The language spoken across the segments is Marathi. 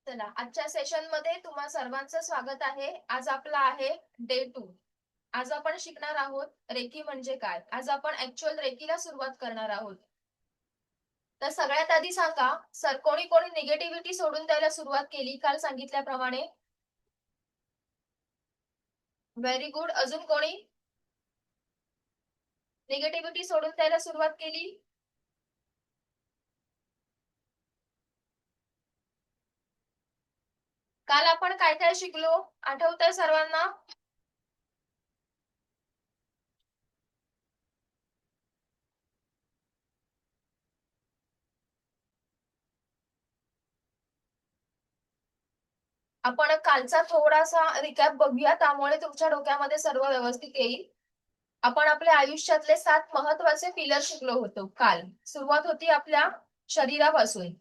चला, आजच्या सेशन मध्ये तुम्हा सर्वांचं स्वागत आहे. आज आपला आहे डे 2. आज आपण शिकणार आहोत रेकी म्हणजे काय. आज आपण ऍक्च्युअल रेकीला सुरुवात करणार आहोत. तर सगळ्यात आधी सांगा सर, कोणी कोणी निगेटिव्हिटी सोडून द्यायला सुरुवात केली काल सांगितल्याप्रमाणे? Very good. अजून कोणी निगेटिव्हिटी सोडून द्यायला सुरुवात केली? काल आपण काय काय शिकलो आठवतंय सर्वांना? आपण कालचा थोडासा रिकॅप बघूया, त्यामुळे तुमच्या डोक्यामध्ये सर्व व्यवस्थित येईल. आपण आपल्या आयुष्यातले 7 महत्वाचे पिलर शिकलो होतो काल. सुरुवात होती आपल्या शरीरापासून.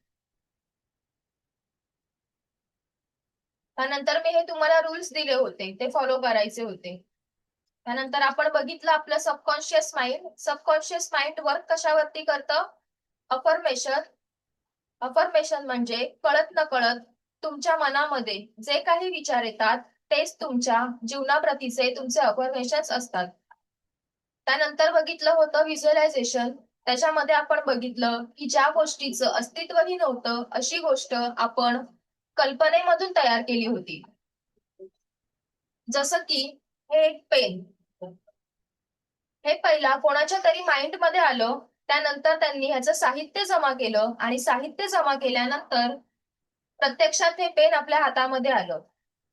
त्यानंतर मी हे तुम्हाला रूल्स दिले होते, ते फॉलो करायचे होते. त्यानंतर आपण बघितलं आपलं subconscious mind. Subconscious mind work कशावरती करतं? अफर्मेशन. अफर्मेशन म्हणजे कळत न कळत तुमच्या मनामध्ये जे काही विचार येतात तेच तुमच्या जीवनाप्रतीचे तुमचे अफर्मेशन्स असतात. त्यानंतर बघितलं होतं व्हिज्युअलायझेशन. त्याच्यामध्ये आपण बघितलं की ज्या गोष्टीचं अस्तित्वही नव्हतं अशी गोष्ट आपण कल्पनेमधून तयार केली होती. जसं की हे एक पेन. हे पहिला कोणाच्या तरी माइंड मध्ये आलं, त्यानंतर त्यांनी ह्याचं साहित्य जमा केलं आणि साहित्य जमा केल्यानंतर प्रत्यक्षात हे पेन आपल्या हातामध्ये आलं.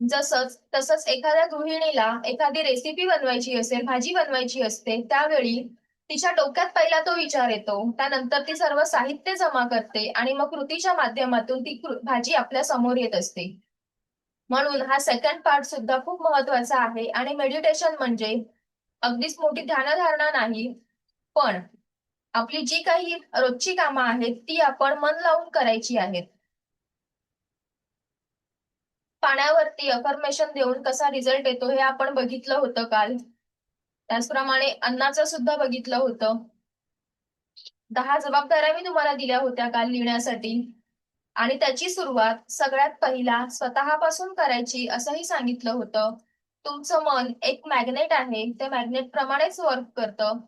जसंच तसंच एखाद्या गृहिणीला एखादी रेसिपी बनवायची असेल, भाजी बनवायची असते, त्यावेळी तिच्या डोक्यात पहिला तो विचार येतो, त्यानंतर ती सर्व साहित्य जमा करते आणि मग कृतीच्या माध्यमातून ती भाजी आपल्या समोर येत असते. म्हणून हा सेकंड पार्ट सुद्धा खूप महत्वाचा आहे. आणि मेडिटेशन म्हणजे अगदीच मोठी ध्यानधारणा नाही, पण आपली जी काही रोजची कामं आहेत ती आपण मन लावून करायची आहेत. पाण्यावरती अफर्मेशन देऊन कसा रिझल्ट येतो हे आपण बघितलं होतं काल. त्याचप्रमाणे अन्नाचं सुद्धा बघितलं होतं. 10 जबाबदाऱ्या मी तुम्हाला दिल्या होत्या काल लिहिण्यासाठी, आणि त्याची सुरुवात सगळ्यात पहिला स्वतःपासून करायची असंही सांगितलं होतं. तुमचं मन एक मॅग्नेट आहे, ते मॅग्नेट प्रमाणेच वर्क करतं.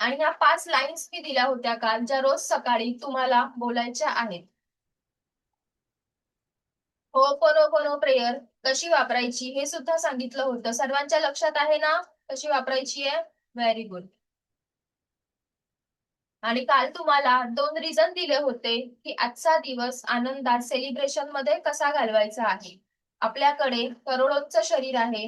आणि ह्या 5 लाईन्स मी दिल्या होत्या काल, ज्या रोज सकाळी तुम्हाला बोलायच्या आहेत. होपोनोपोनो प्रेयर कशी वापरायची हे सुद्धा सांगितलं होतं. सर्वांच्या लक्षात आहे ना कशी वापरायची आहे? Very good. आणि काल तुम्हाला 2 रिझन दिले होते की आजचा दिवस आनंदात सेलिब्रेशन मध्ये कसा घालवायचा आहे. आपल्याकडे करोडोंचं शरीर आहे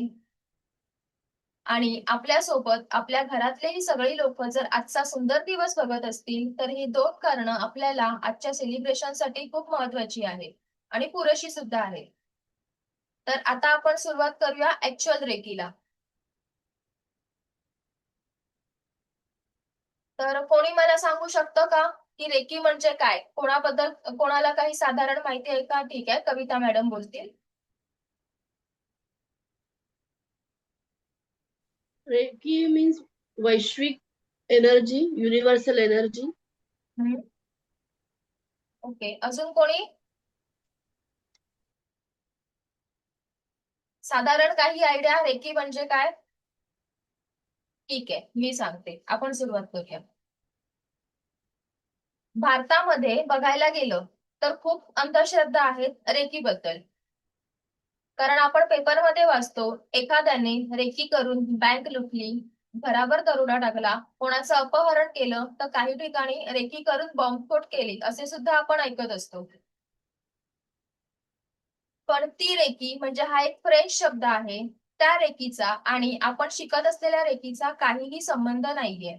आणि आपल्यासोबत आपल्या घरातलेही सगळी लोक जर आजचा सुंदर दिवस बघत असतील तर ही 2 कारणं आपल्याला आजच्या सेलिब्रेशनसाठी खूप महत्वाची आहे आणि पुरेशी सुद्धा आहे. तर आता आपण सुरुवात करूया ऍक्च्युअल रेकीला. तर कोणी मला सांगू शकतं का की रेकी म्हणजे काय? कोणाबद्दल कोणाला काही साधारण माहिती आहे का? ठीक आहे, कविता मॅडम बोलतील. रेकी मीन्स वैश्विक एनर्जी, युनिव्हर्सल एनर्जी. ओके, अजून कोणी? साधारण काही आयडिया रेकी म्हणजे काय? ठीक आहे, मी सांगते, आपण सुरुवात करूया. भारतामध्ये बघायला गेलं तर खूप अंधश्रद्धा आहेत रेकीबद्दल. कारण आपण पेपरमध्ये वाचतो एखाद्याने रेकी करून बँक लुटली, घरावर दरोडा टाकला, कोणाचं अपहरण केलं, तर काही ठिकाणी रेकी करून बॉम्बस्फोट केले असे सुद्धा आपण ऐकत असतो. पण ती रेकी म्हणजे हा एक फ्रेंच शब्द आहे. त्या रेकीचा आणि आपण शिकत असलेल्या रेकीचा काहीही संबंध नाहीये.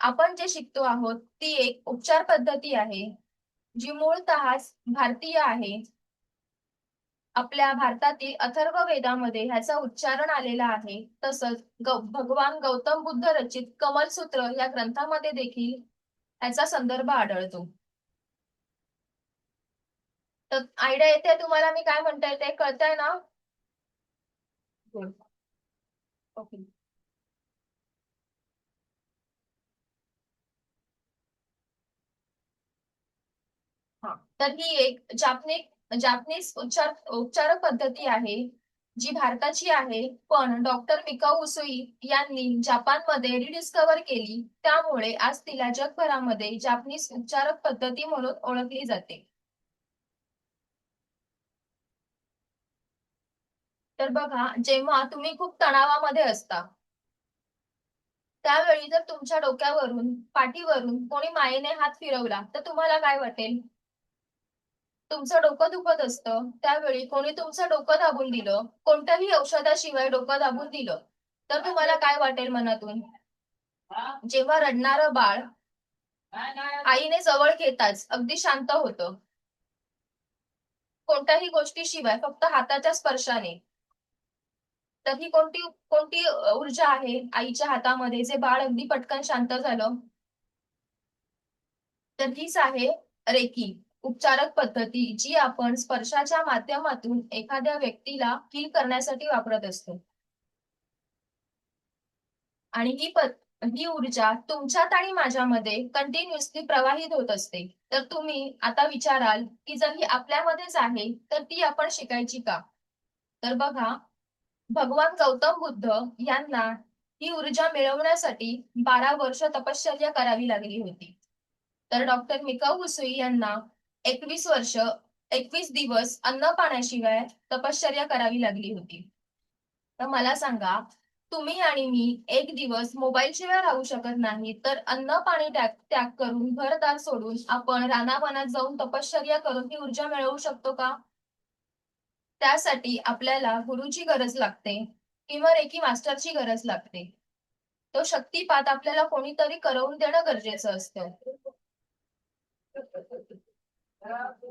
आपण जे शिकतो आहोत ती एक उपचार पद्धती आहे जी मूळतः भारतीय आहे. आपल्या भारतातील अथर्व वेदामध्ये ह्याचा उच्चारण आलेला आहे. तसंच भगवान गौतम बुद्ध रचित कमलसूत्र या ग्रंथामध्ये देखील ह्याचा संदर्भ आढळतो. तर आयडिया येते तुम्हाला मी काय म्हणताय ते कळतंय ना? गुड. ओके. हा, तर ही एक जापनिक जापनीज उपचार पद्धती आहे जी भारताची आहे, पण डॉक्टर मिकाऊ उसुई यांनी जपानमध्ये रिडिस्कव्हर केली, त्यामुळे आज तिला जगभरामध्ये जापनीज उपचार पद्धती म्हणून ओळखली जाते. तर बघा, जेव्हा तुम्ही खूप तणावामध्ये असता त्यावेळी जर तुमच्या डोक्यावरून पाठीवरून कोणी मायेने हात फिरवला तर तुम्हाला काय वाटेल? तुमचं डोकं दुखत असतं त्यावेळी कोणी तुमचं डोकं दाबून दिलं, कोणत्याही औषधाशिवाय डोकं दाबून दिलं तर तुम्हाला काय वाटेल मनातून? जेव्हा रडणारं बाळ आईने जवळ घेताच अगदी शांत होतं, कोणत्याही गोष्टीशिवाय फक्त हाताच्या स्पर्शाने. तर ही कोणती कोणती ऊर्जा आहे आईच्या हातामध्ये जे बाळ अगदी पटकन शांत झालं? तर हीच आहे रेकी उपचारक पद्धती, जी आपण स्पर्शाच्या माध्यमातून एखाद्या व्यक्तीला हील करण्यासाठी वापरत असतो. आणि ही ऊर्जा तुमच्यात आणि माझ्यामध्ये कंटिन्युअसली प्रवाहित होत असते. तर तुम्ही आता विचाराल की जर ही आपल्यामध्येच आहे तर ती आपण शिकायची का? तर बघा, भगवान गौतम बुद्ध यांना ही ऊर्जा मिळवण्यासाठी 12 वर्ष तपश्चर्या करावी लागली होती. तर डॉक्टर मिकाऊ उसुई यांना 21 वर्ष 21 दिवस अन्न पाण्याशिवाय तपश्चर्या करावी लागली होती. तर मला सांगा, तुम्ही आणि मी एक दिवस मोबाईल शिवाय राहू शकत नाही, तर अन्न पाणी त्याग करून घरदार सोडून आपण रानावनात जाऊन तपश्चर्या करून ही ऊर्जा मिळवू शकतो का? त्यासाठी आपल्याला गुरुची गरज लागते किंवा रेकी मास्टरची गरज लागते. तो शक्तिपात आपल्याला कोणीतरी करवून देणं गरजेचं असतं.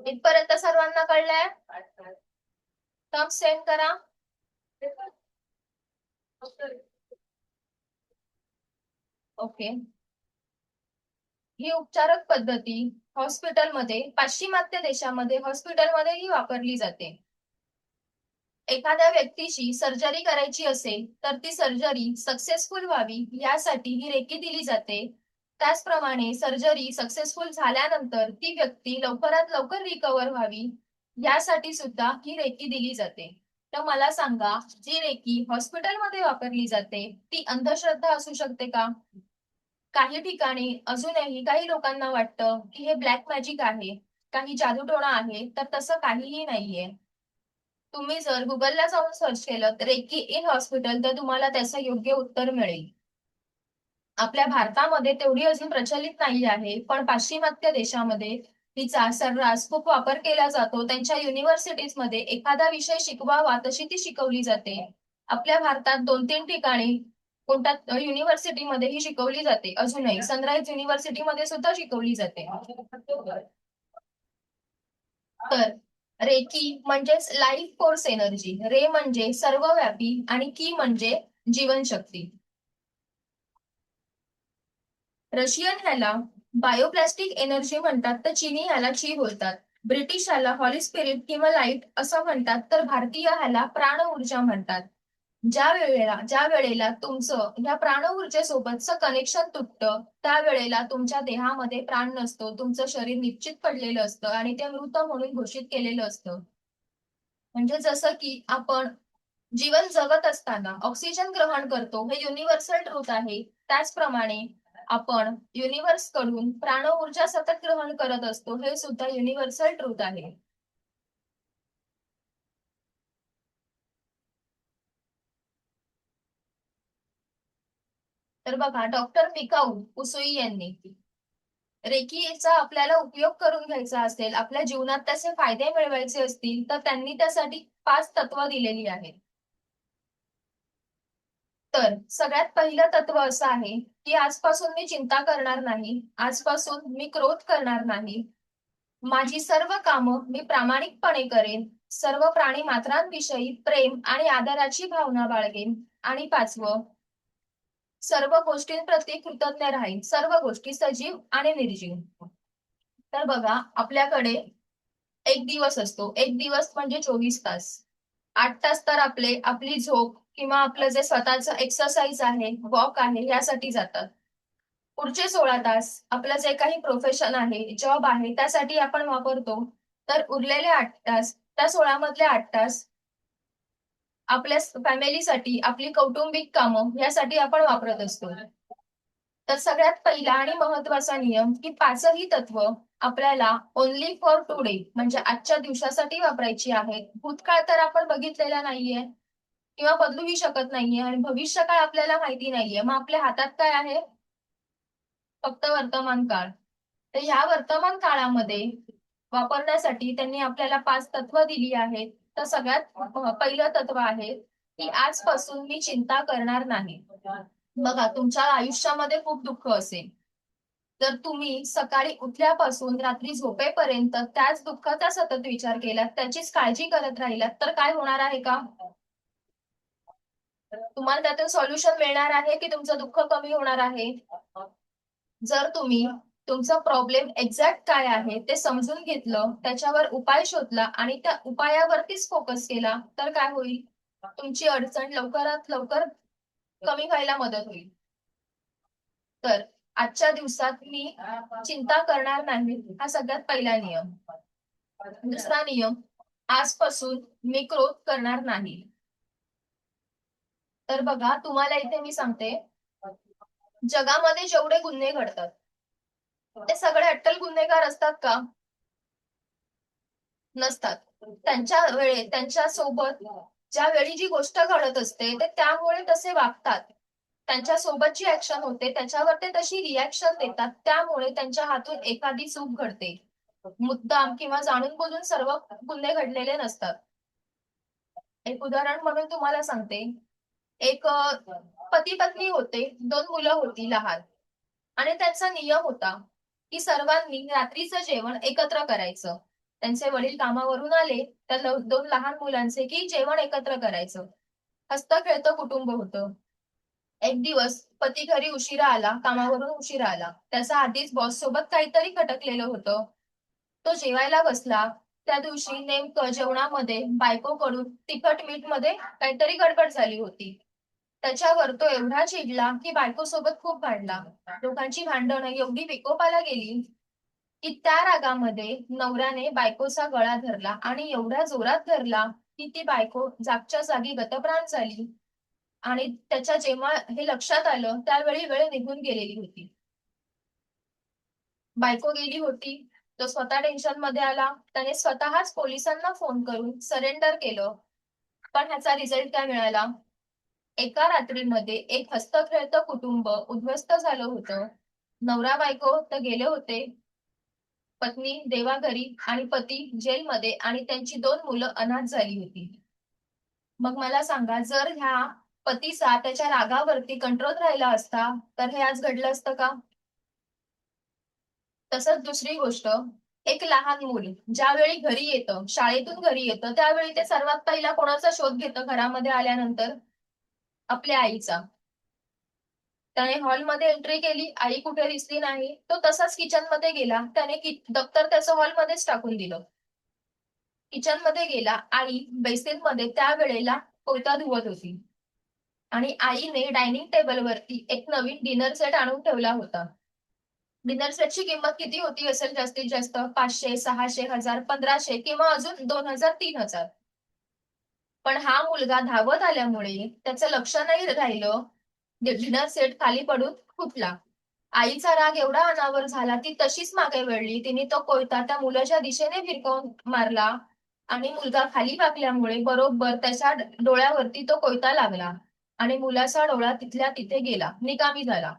इथपर्यंत सर्वांना कळलंय? थंब सेंड करा. ओके. ही उपचारक पद्धती हॉस्पिटलमध्ये, पाश्चिमात्य देशामध्ये हॉस्पिटलमध्येही वापरली जाते. एखाद्या व्यक्तीची सर्जरी करायची असेल तर ती सर्जरी सक्सेसफुल व्हावी यासाठी ही रेकी दिली जाते. त्याचप्रमाणे सर्जरी सक्सेसफुल झाल्यानंतर ती व्यक्ती लवकरात लवकर रिकव्हर व्हावी यासाठी सुद्धा ही रेकी दिली जाते. तर मला सांगा, जी रेकी हॉस्पिटलमध्ये वापरली जाते ती अंधश्रद्धा असू शकते का? काही ठिकाणी अजूनही काही लोकांना वाटतं की हे ब्लॅक मॅजिक आहे, काही जादूटोणा आहे, तर तसं काहीही नाहीये. तुम्ही जर गुगलला जाऊन सर्च केलं रेकी इन हॉस्पिटल तर तुम्हाला त्याचं योग्य उत्तर मिळेल. आपल्या भारतामध्ये तेवढी अजून प्रचलित नाही आहे, पण पाश्चिमात्य देशामध्ये तिचा सर्रास खूप वापर केला जातो. त्यांच्या युनिव्हर्सिटीज मध्ये एखादा विषय शिकवावा तशी ती शिकवली जाते. आपल्या भारतात 2-3 ठिकाणी कोणत्या युनिव्हर्सिटीमध्ये ही शिकवली जाते. अजूनही सनराइज युनिव्हर्सिटीमध्ये सुद्धा शिकवली जाते. तर रेकी म्हणजेच लाईफ फोर्स एनर्जी, रे म्हणजे सर्वव्यापी आणि की म्हणजे जीवनशक्ती. रशियन ह्याला बायोप्लास्टिक एनर्जी म्हणतात तर चीनी ह्याला ची बोलतात. ब्रिटिश ह्याला हॉली स्पिरिट किंवा लाईट असं म्हणतात, तर भारतीय ह्याला प्राण ऊर्जा म्हणतात. ज्या वेळेला तुमचं ह्या प्राण ऊर्जेसोबतचं कनेक्शन तुटतं त्यावेळेला तुमच्या देहामध्ये प्राण नसतो, तुमचं शरीर निश्चित पडलेलं असतं आणि ते मृत म्हणून घोषित केलेलं असतं. म्हणजे जसं की आपण जीवन जगत असताना ऑक्सिजन ग्रहण करतो, हे युनिव्हर्सल ट्रूथ आहे. त्याचप्रमाणे आपण युनिव्हर्स कडून प्राण ऊर्जा सतत ग्रहण करत असतो, हे सुद्धा युनिव्हर्सल ट्रूथ आहे. तर बघा, डॉक्टर मिकाऊ उसुई यांनी रेकीचा आपल्याला उपयोग करून घ्यायचा असेल, आपल्या जीवनात त्याचे फायदे मिळवायचे असतील, तर त्यांनी त्यासाठी 5 तत्व दिलेली आहेत. तर सगळ्यात पहिलं तत्व असं आहे की आजपासून मी चिंता करणार नाही, आजपासून मी क्रोध करणार नाही, माझी सर्व कामं मी प्रामाणिकपणे करेन, सर्व प्राणी मात्रांविषयी प्रेम आणि आदराची भावना बाळगेन, आणि 5वं, सर्व गोष्टींप्रती कृतज्ञ राहीन, सर्व गोष्टी सजीव आणि निर्जीव. तर बघा, आपल्याकडे एक दिवस असतो, एक दिवस म्हणजे 24 तास. 8 तास तर आपली झोप किंवा आपलं जे स्वतःचं एक्सरसाइज आहे, वॉक आहे, यासाठी जातात. पुढचे 16 तास आपलं जे काही प्रोफेशन आहे, जॉब आहे, त्यासाठी आपण वापरतो. तर उरलेले 8 तास, त्या 16 मधले 8 तास आपल्या फॅमिलीसाठी, आपली कौटुंबिक कामं यासाठी आपण वापरत असतो. तर सगळ्यात पहिला आणि महत्वाचा नियम की पाचही तत्व आपल्याला ओनली फॉर टुडे म्हणजे आजच्या दिवसासाठी वापरायची आहेत. भूतकाळ तर आपण बघितलेला नाहीये किंवा बदलूही शकत नाहीये आणि भविष्य काय आपल्याला माहिती नाहीये. मग आपल्या हातात काय आहे? फक्त वर्तमान काळ. तर ह्या वर्तमान काळामध्ये वापरण्यासाठी त्यांनी आपल्याला 5 तत्व दिली आहेत. तर सगळ्यात पहिलं तत्व आहे की आजपासून मी चिंता करणार नाही. बघा, तुमच्या आयुष्यामध्ये खूप दुःख असेल, तर तुम्ही सकाळी उठल्यापासून रात्री झोपेपर्यंत त्याच दुःखाचा सतत विचार केलात, त्याचीच काळजी करत राहिलात, तर काय होणार आहे का? तुम्हाला त्यातून सोल्युशन मिळणार आहे की तुमचं दुःख कमी होणार आहे? जर तुम्ही तुमचा प्रॉब्लेम एक्झॅक्ट काय आहे ते समजून घेतलं, त्याच्यावर उपाय शोधला आणि त्या उपायावरतीच फोकस केला, तर काय होईल? तुमची अडचण लवकरात लवकर कमी व्हायला मदत होईल. तर आजच्या दिवसात मी चिंता करणार नाही, हा सगळ्यात पहिला नियम. दुसरा नियम, आजपासून मी क्रोध करणार नाही. तर बघा, तुम्हाला इथे मी सांगते, जगामध्ये जेवढे गुन्हे घडतात ते सगळे अट्टल गुन्हेगार असतात का? नसतात. त्यांच्या सोबत ज्या वेळी जी गोष्ट घडत असते ते त्यामुळे तसे वागतात, त्यांच्या सोबत जी ऍक्शन होते त्याच्यावर ते तशी रिॲक्शन देतात, त्यामुळे त्यांच्या हातून एखादी चूक घडते. मुद्दाम किंवा जाणून बुजून सर्व गुन्हे घडलेले नसतात. एक उदाहरण म्हणून तुम्हाला सांगते, एक पती पत्नी होते, 2 मुलं होती लहान, आणि त्यांचा नियम होता की सर्वांनी रात्रीचं जेवण एकत्र करायचं. त्यांचे वडील कामावरून आले तर 2 लहान मुलांचे की जेवण एकत्र करायचं. हसत खेळतं कुटुंब होतं. एक दिवस पती घरी उशिरा आला, कामावरून उशिरा आला. त्याचा आधीच बॉस सोबत काहीतरी खटकलेलं होतं. तो जेवायला बसला, त्या दिवशी नेमकं जेवणामध्ये बायकोकडून तिखट मीठ मध्ये काहीतरी गडबड झाली होती. त्याच्यावर तो एवढा चिडला की बायको सोबत खूप भांडला. दोघांची भांडणं एवढी विकोपाला गेली की त्या रागामध्ये नवऱ्याने बायकोचा गळा धरला आणि एवढ्या जोरात धरला की ती बायको जागच्या जागी गतप्राण झाली. आणि त्याच्या जेव्हा हे लक्षात आलं त्यावेळी वेळ निघून गेलेली होती. बायको गेली होती, तो स्वतः टेन्शन मध्ये आला. त्याने स्वतःच पोलिसांना फोन करून सरेंडर केलं. पण ह्याचा रिझल्ट काय मिळाला? एका रात्रीमध्ये एक हस्तखेळतं कुटुंब उद्ध्वस्त झालं होतं. नवरा बायको तर गेले होते, पत्नी देवाघरी आणि पती जेलमध्ये, आणि त्यांची 2 मुलं अनाथ झाली होती. मग मला सांगा, जर ह्या पतीचा त्याच्या रागावरती कंट्रोल राहिला असता तर हे आज घडलं असतं का? तसंच दुसरी गोष्ट, एक लहान मूल ज्यावेळी घरी येतं, शाळेतून घरी येतं, त्यावेळी ते सर्वात पहिला कोणाचा शोध घेतं घरामध्ये आल्यानंतर? आपल्या आईचा. त्याने हॉलमध्ये एंट्री केली, आई कुठे दिसली नाही, तो तसाच किचन मध्ये गेला, त्याने दप्तर त्याचं हॉलमध्येच टाकून दिलं. किचन मध्ये गेला, आई बेसिन मध्ये त्यावेळेला कोयता धुवत होती आणि आईने डायनिंग टेबलवरती एक नवीन डिनर सेट आणून ठेवला होता. डिनर सेटची किंमत किती होती असेल? जास्तीत जास्त 500, 600, 1000, 1500 किंवा अजून 2000, 3000. पण हा मुलगा धावत आल्यामुळे त्याचं लक्ष नाही राहिलं, डिनर सेट खाली पडून फुटला. आईचा राग एवढा अनावर झाला ती तशीच मागे वळली, तिने तो कोयता त्या मुलाच्या दिशेने भिरकावून मारला आणि मुलगा खाली वाकल्यामुळे बरोबर त्याच्या डोळ्यावरती तो कोयता लागला आणि मुलाचा डोळा तिथल्या तिथे गेला, निकामी झाला.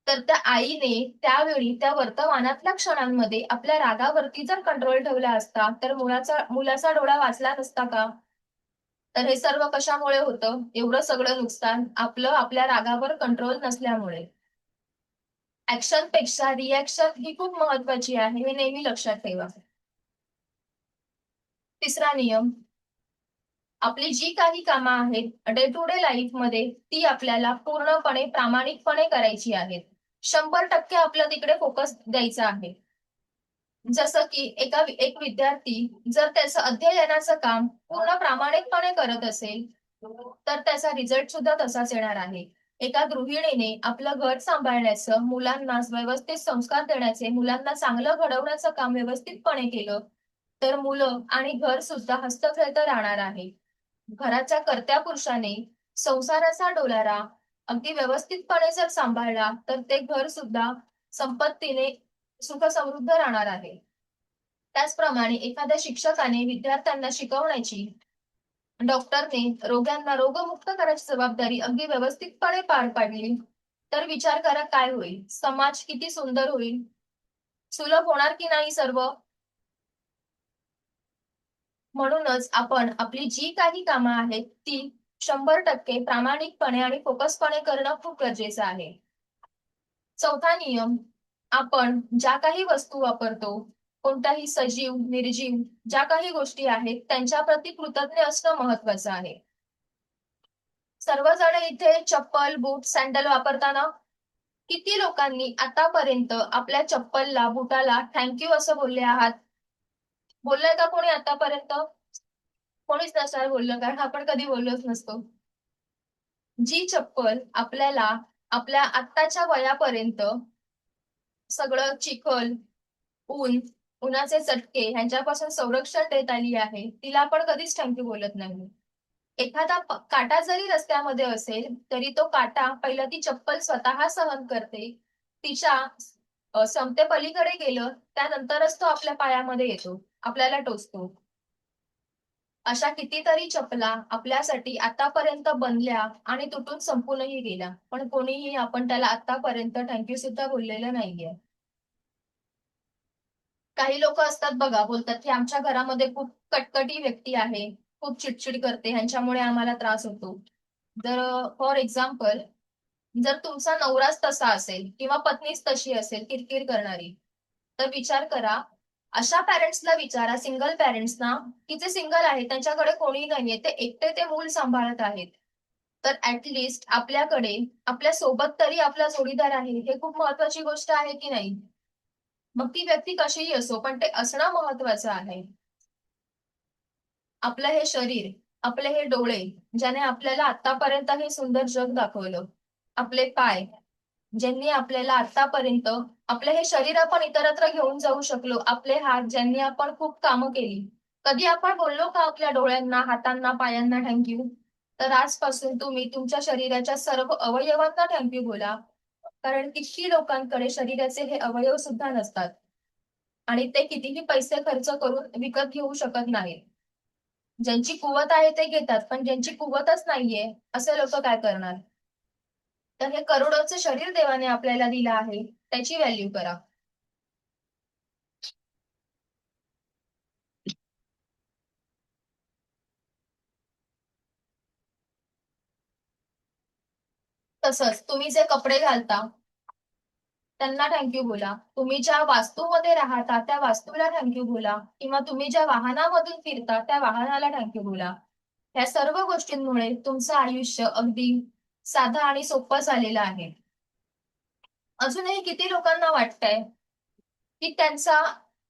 तर त्या आईने त्यावेळी त्या वर्तमानातल्या क्षणांमध्ये आपल्या रागावरती जर कंट्रोल ठेवला असता तर मुलाचा डोळा वाचला नसता का? तर हे सर्व कशामुळे होतं? एवढं सगळं नुकसान आपलं आपल्या रागावर कंट्रोल नसल्यामुळे. ऍक्शन पेक्षा रिॲक्शन ही खूप महत्वाची आहे, हे नेहमी लक्षात ठेवा. तिसरा नियम, आपली जी काही कामं आहेत डे टू डे लाईफ मध्ये ती आपल्याला पूर्णपणे प्रामाणिकपणे करायची आहेत. 100% आपलं तिकडे फोकस द्यायचा आहे. जसं की एक विद्यार्थी जर त्याचं अध्ययनाचं काम पूर्ण प्रामाणिकपणे करत असेल तर त्याचा रिझल्ट सुद्धा तसाच येणार आहे. एका गृहिणीने आपलं घर सांभाळण्याचं, मुलांना व्यवस्थित संस्कार देण्याचे, मुलांना चांगलं घडवण्याचं काम व्यवस्थितपणे केलं तर मुलं आणि घर सुद्धा हस्तखेळतं राहणार आहे. घराच्या कर्त्या पुरुषाने संसाराचा डोलारा अगदी व्यवस्थितपणे जर सांभाळला तर ते घर सुद्धा संपत्तीने सुखसमृद्ध राहणार आहे. त्याचप्रमाणे एखाद्या शिक्षकाने विद्यार्थ्यांना शिकवण्याची, डॉक्टरने रोग्यांना रोगमुक्त करायची जबाबदारी अगदी व्यवस्थितपणे पार पाडली तर विचार करा काय होईल, समाज किती सुंदर होईल, सुलभ होणार की नाही सर्व. म्हणूनच आपण आपली जी काही कामं आहेत ती 100% प्रामाणिकपणे आणि फोकसपणे करणं खूप गरजेचं आहे. चौथा नियम, आपण ज्या काही वस्तू वापरतो, कोणताही सजीव निर्जीव ज्या काही गोष्टी आहेत त्यांच्याप्रती कृतज्ञ असणं महत्वाचं आहे. सर्वजण इथे चप्पल बूट सॅन्डल वापरताना किती लोकांनी आतापर्यंत आपल्या चप्पलला बुटाला थँक्यू असं बोलले आहात? बोललंय का कोणी आतापर्यंत? कोणीच नसणार बोललं, कारण आपण कधी बोललोच नसतो. जी चप्पल आपल्याला आपल्या आत्ताच्या वयापर्यंत सगळं चिखल, ऊन, उन्हाचे चटके ह्यांच्यापासून संरक्षण देत आली आहे, तिला आपण कधीच थँक्यू बोलत नाही. एखादा काटा जरी रस्त्यामध्ये असेल तरी तो काटा पहिला ती चप्पल स्वतः सहन करते, तिच्या समतेपलीकडे गेलं त्यानंतरच तो आपल्या पायामध्ये येतो, आपल्याला टोचतो. अशा कितीतरी चपला आपल्यासाठी आतापर्यंत बनल्या आणि तुटून संपूनही गेल्या, पण कोणीही आपण त्याला आतापर्यंत थँक्यू सुद्धा बोललेलं नाहीये. काही लोक असतात बघा, बोलतात की आमच्या घरामध्ये खूप कटकटी व्यक्ती आहे, खूप चिडचिड करते, ह्यांच्यामुळे आम्हाला त्रास होतो. जर फॉर एक्झाम्पल जर तुमचा नवराच तसा असेल किंवा पत्नीच तशी असेल किरकिर करणारी, तर विचार करा, अशा पॅरेंट्सला विचारा, सिंगल पॅरेंट्सना, की जे सिंगल आहे त्यांच्याकडे कोणीही नाहीये, ते एकटे ते मूल सांभाळत आहेत, तर ऍटलिस्ट आपल्याकडे आपल्या सोबत तरी आपला जोडीदार आहे, हे खूप महत्वाची गोष्ट आहे की नाही? मग ती व्यक्ती कशीही असो पण ते असणं महत्वाचं आहे. आपलं हे शरीर, आपले हे डोळे ज्याने आपल्याला आतापर्यंत हे सुंदर जग दाखवलं, आपले पाय ज्यांनी आपल्याला आतापर्यंत आपले हे शरीर आपण इतरत्र घेऊन जाऊ शकलो, आपले हात ज्यांनी आपण खूप कामं केली, कधी आपण बोललो का आपल्या डोळ्यांना, हातांना, पायांना थँक्यू? तर आजपासून तुम्ही तुमच्या शरीराच्या सर्व अवयवांना थँक्यू बोला, कारण किती लोकांकडे शरीराचे हे अवयव सुद्धा नसतात आणि ते कितीही पैसे खर्च करून विकत घेऊ शकत नाहीत. ज्यांची कुवत आहे ते घेतात, पण ज्यांची कुवतच नाहीये असे लोक काय करणार? तर हे करोडोचे शरीर देवाने आपल्याला दिलं आहे, त्याची व्हॅल्यू करा. तसंच तुम्ही जे कपडे घालता त्यांना थँक्यू बोला, तुम्ही ज्या वास्तूमध्ये राहता त्या वास्तूला थँक्यू बोला, किंवा तुम्ही ज्या वाहनामधून फिरता त्या वाहनाला थँक्यू बोला. ह्या सर्व गोष्टींमुळे तुमचं आयुष्य अगदी साधं आणि सोपं झालेलं आहे. अजूनही किती लोकांना वाटतंय की त्यांचा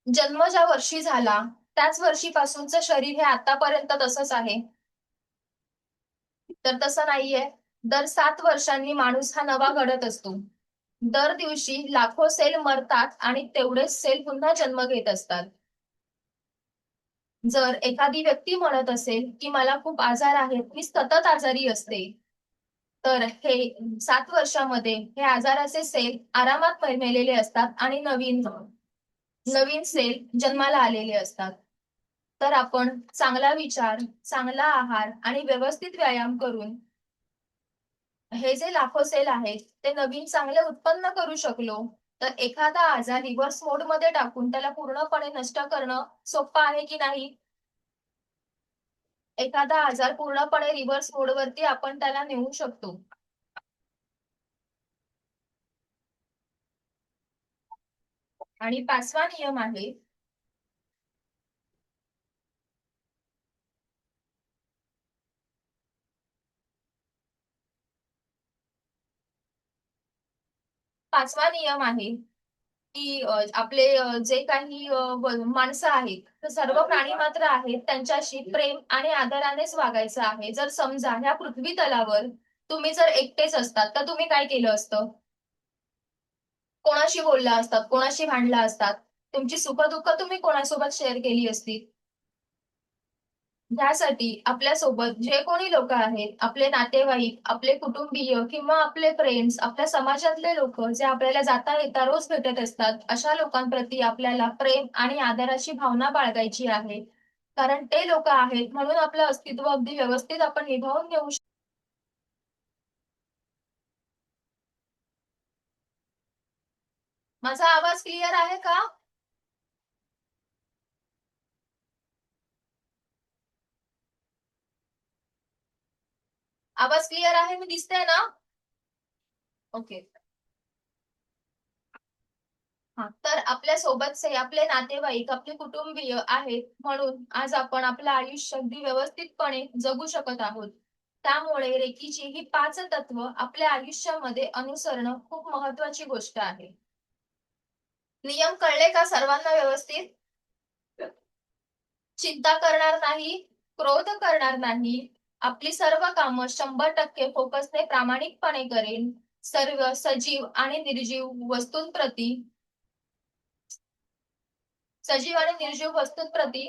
जन्म ज्या वर्षी झाला त्याच वर्षीपासूनचं शरीर हे आतापर्यंत तसंच आहे, तर तसं नाहीये. दर 7 वर्षांनी माणूस हा नवा घडत असतो. दर दिवशी लाखो सेल मरतात आणि तेवढेच सेल पुन्हा जन्म घेत असतात. जर एखादी व्यक्ती म्हणत असेल की मला खूप आजार आहेत, मी सतत आजारी असते, तर हे 7 वर्षामध्ये हे आजाराचे सेल आरामात मेलेले असतात आणि नवीन नवीन सेल जन्माला आलेले असतात. तर आपण चांगला विचार, चांगला आहार आणि व्यवस्थित व्यायाम करून हे जे लाखो सेल आहेत ते नवीन चांगले उत्पन्न करू शकलो तर एखादा आजार रिव्हर्स मोड मध्ये टाकून त्याला पूर्णपणे नष्ट करणं सोपं आहे की नाही? एखादा आजार पूर्णपणे रिव्हर्स मोड वरती आपण त्याला नेऊ शकतो. आणि 5वा नियम आहे, की आपले जे काही माणसं आहेत तर सर्व प्राणी मात्र आहेत त्यांच्याशी प्रेम आणि आदरानेच वागायचं आहे. जर समजा ह्या पृथ्वी तलावर तुम्ही जर एकटेच असतात तर तुम्ही काय केलं असतं? कोणाशी बोलला असतात, कोणाशी भांडला असतात, तुमची सुख-दुःख तुम्ही कोणासोबत शेअर केली असती? ह्यासाठी आपल्यासोबत जे कोणी लोक आहेत, आपले नातेवाईक, आपले कुटुंबीय किंवा आपले फ्रेंड्स, आपल्या समाजातले लोक जे आपल्याला जाता येता रोज भेटत असतात, अशा लोकांप्रती आपल्याला प्रेम आणि आदराची भावना बाळगायची आहे. कारण ते लोक आहेत म्हणून आपलं अस्तित्व अगदी व्यवस्थित आपण निभावून घेऊ शकतो. माझा आवाज क्लिअर आहे का? आवाज क्लिअर आहे, मी दिसते ना? ओके. हा, तर आपल्या सोबतचे आपले नातेवाईक, आपले कुटुंबीय आहेत म्हणून आज आपण आपलं आयुष्य अगदी व्यवस्थितपणे जगू शकत आहोत. त्यामुळे रेकीची ही 5 तत्व आपल्या आयुष्यामध्ये अनुसरणं खूप महत्वाची गोष्ट आहे. नियम कळले का सर्वांना व्यवस्थित? चिंता करणार नाही, क्रोध करणार नाही, आपली सर्व कामं 100% फोकसने प्रामाणिकपणे करेन, सर्व सजीव आणि निर्जीव वस्तूंप्रती सजीव आणि निर्जीव वस्तूंप्रती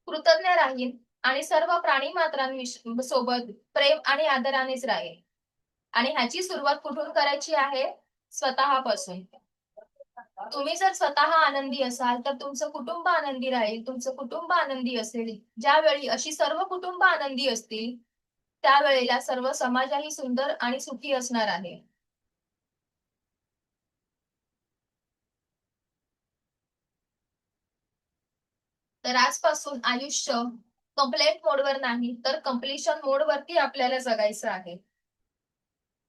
कृतज्ञ राहील आणि सर्व प्राणी सोबत प्रेम आणि आदरानेच राहील. आणि ह्याची सुरुवात कुठून करायची आहे? स्वतःपासून. तुम्ही जर स्वतः आनंदी असाल तर तुमचं कुटुंब आनंदी राहील, तुमचं कुटुंब आनंदी असेल. ज्यावेळी अशी सर्व कुटुंब आनंदी असतील त्यावेळेला सर्व समाजही सुंदर आणि सुखी असणार आहे. तर आजपासून आयुष्य कंप्लेंट मोडवर नाही तर कम्प्लिशन मोडवरती आपल्याला जगायचं आहे.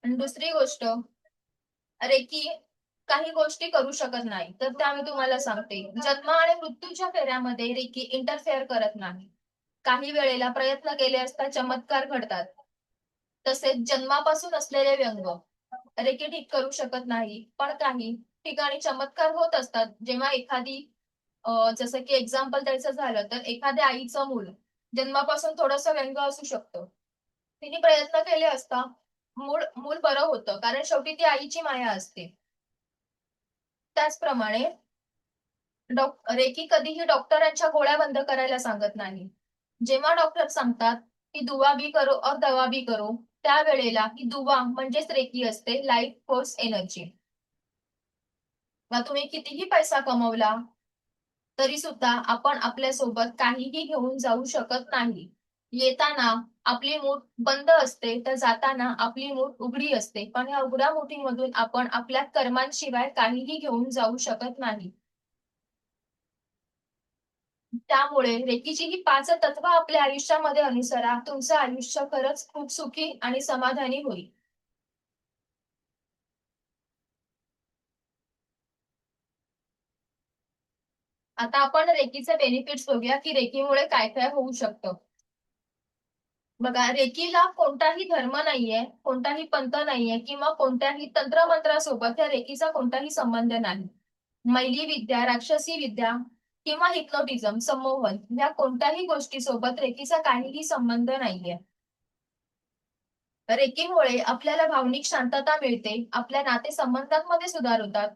आणि दुसरी गोष्ट, रेकी काही गोष्टी करू शकत नाही तर त्या मी तुम्हाला सांगते. जन्म आणि मृत्यूच्या फेऱ्यामध्ये रेकी इंटरफेअर करत नाही. काही वेळेला प्रयत्न केले असता चमत्कार घडतात. तसेच जन्मापासून असलेले व्यंग रेकी ठीक करू शकत नाही, पण काही ठिकाणी चमत्कार होत असतात. जेव्हा एखादी जसं की एक्झाम्पल द्यायचं झालं तर एखाद्या आईचं मूल जन्मापासून थोडंसं व्यंग असू शकतं. तिने प्रयत्न केले असता मूळ मूल बरं होतं, कारण शेवटी ती आईची माया असते. त्याचप्रमाणे रेकी कधीही डॉक्टरांच्या गोळ्या बंद करायला सांगत नाही. जेव्हा डॉक्टर सांगतात की दुवा भी करो और दवा भी करो, त्यावेळेला ही दुवा म्हणजेच रेकी असते, लाईफ फोर्स एनर्जी. मग तुम्ही कितीही पैसा कमवला तरी सुद्धा आपण आपल्यासोबत काहीही घेऊन जाऊ शकत नाही. येताना आपली मूठ बंद असते तर जाताना आपली मूठ उघडी असते, पण या उघड्या मुठीमधून आपण आपल्या कर्मांशिवाय काहीही घेऊन जाऊ शकत नाही. त्यामुळे रेकीची ही 5 तत्व आपल्या आयुष्यामध्ये अनुसरा, तुमचं आयुष्य खरंच खूप सुखी आणि समाधानी होईल. आता आपण रेकीचे बेनिफिट्स बघूया की रेकीमुळे काय काय होऊ शकतं. बघा, रेकीला कोणताही धर्म नाहीये, कोणताही पंथ नाहीये किंवा कोणत्याही तंत्रमंत्रासोबत या रेकीचा कोणताही संबंध नाही. मैली विद्या, राक्षसी विद्या किंवा हिप्नोटिझम, संमोहन या कोणत्याही गोष्टीसोबत रेकीचा काहीही संबंध नाहीये. रेकीमुळे आपल्याला भावनिक शांतता मिळते, आपल्या नातेसंबंधांमध्ये सुधार होतात.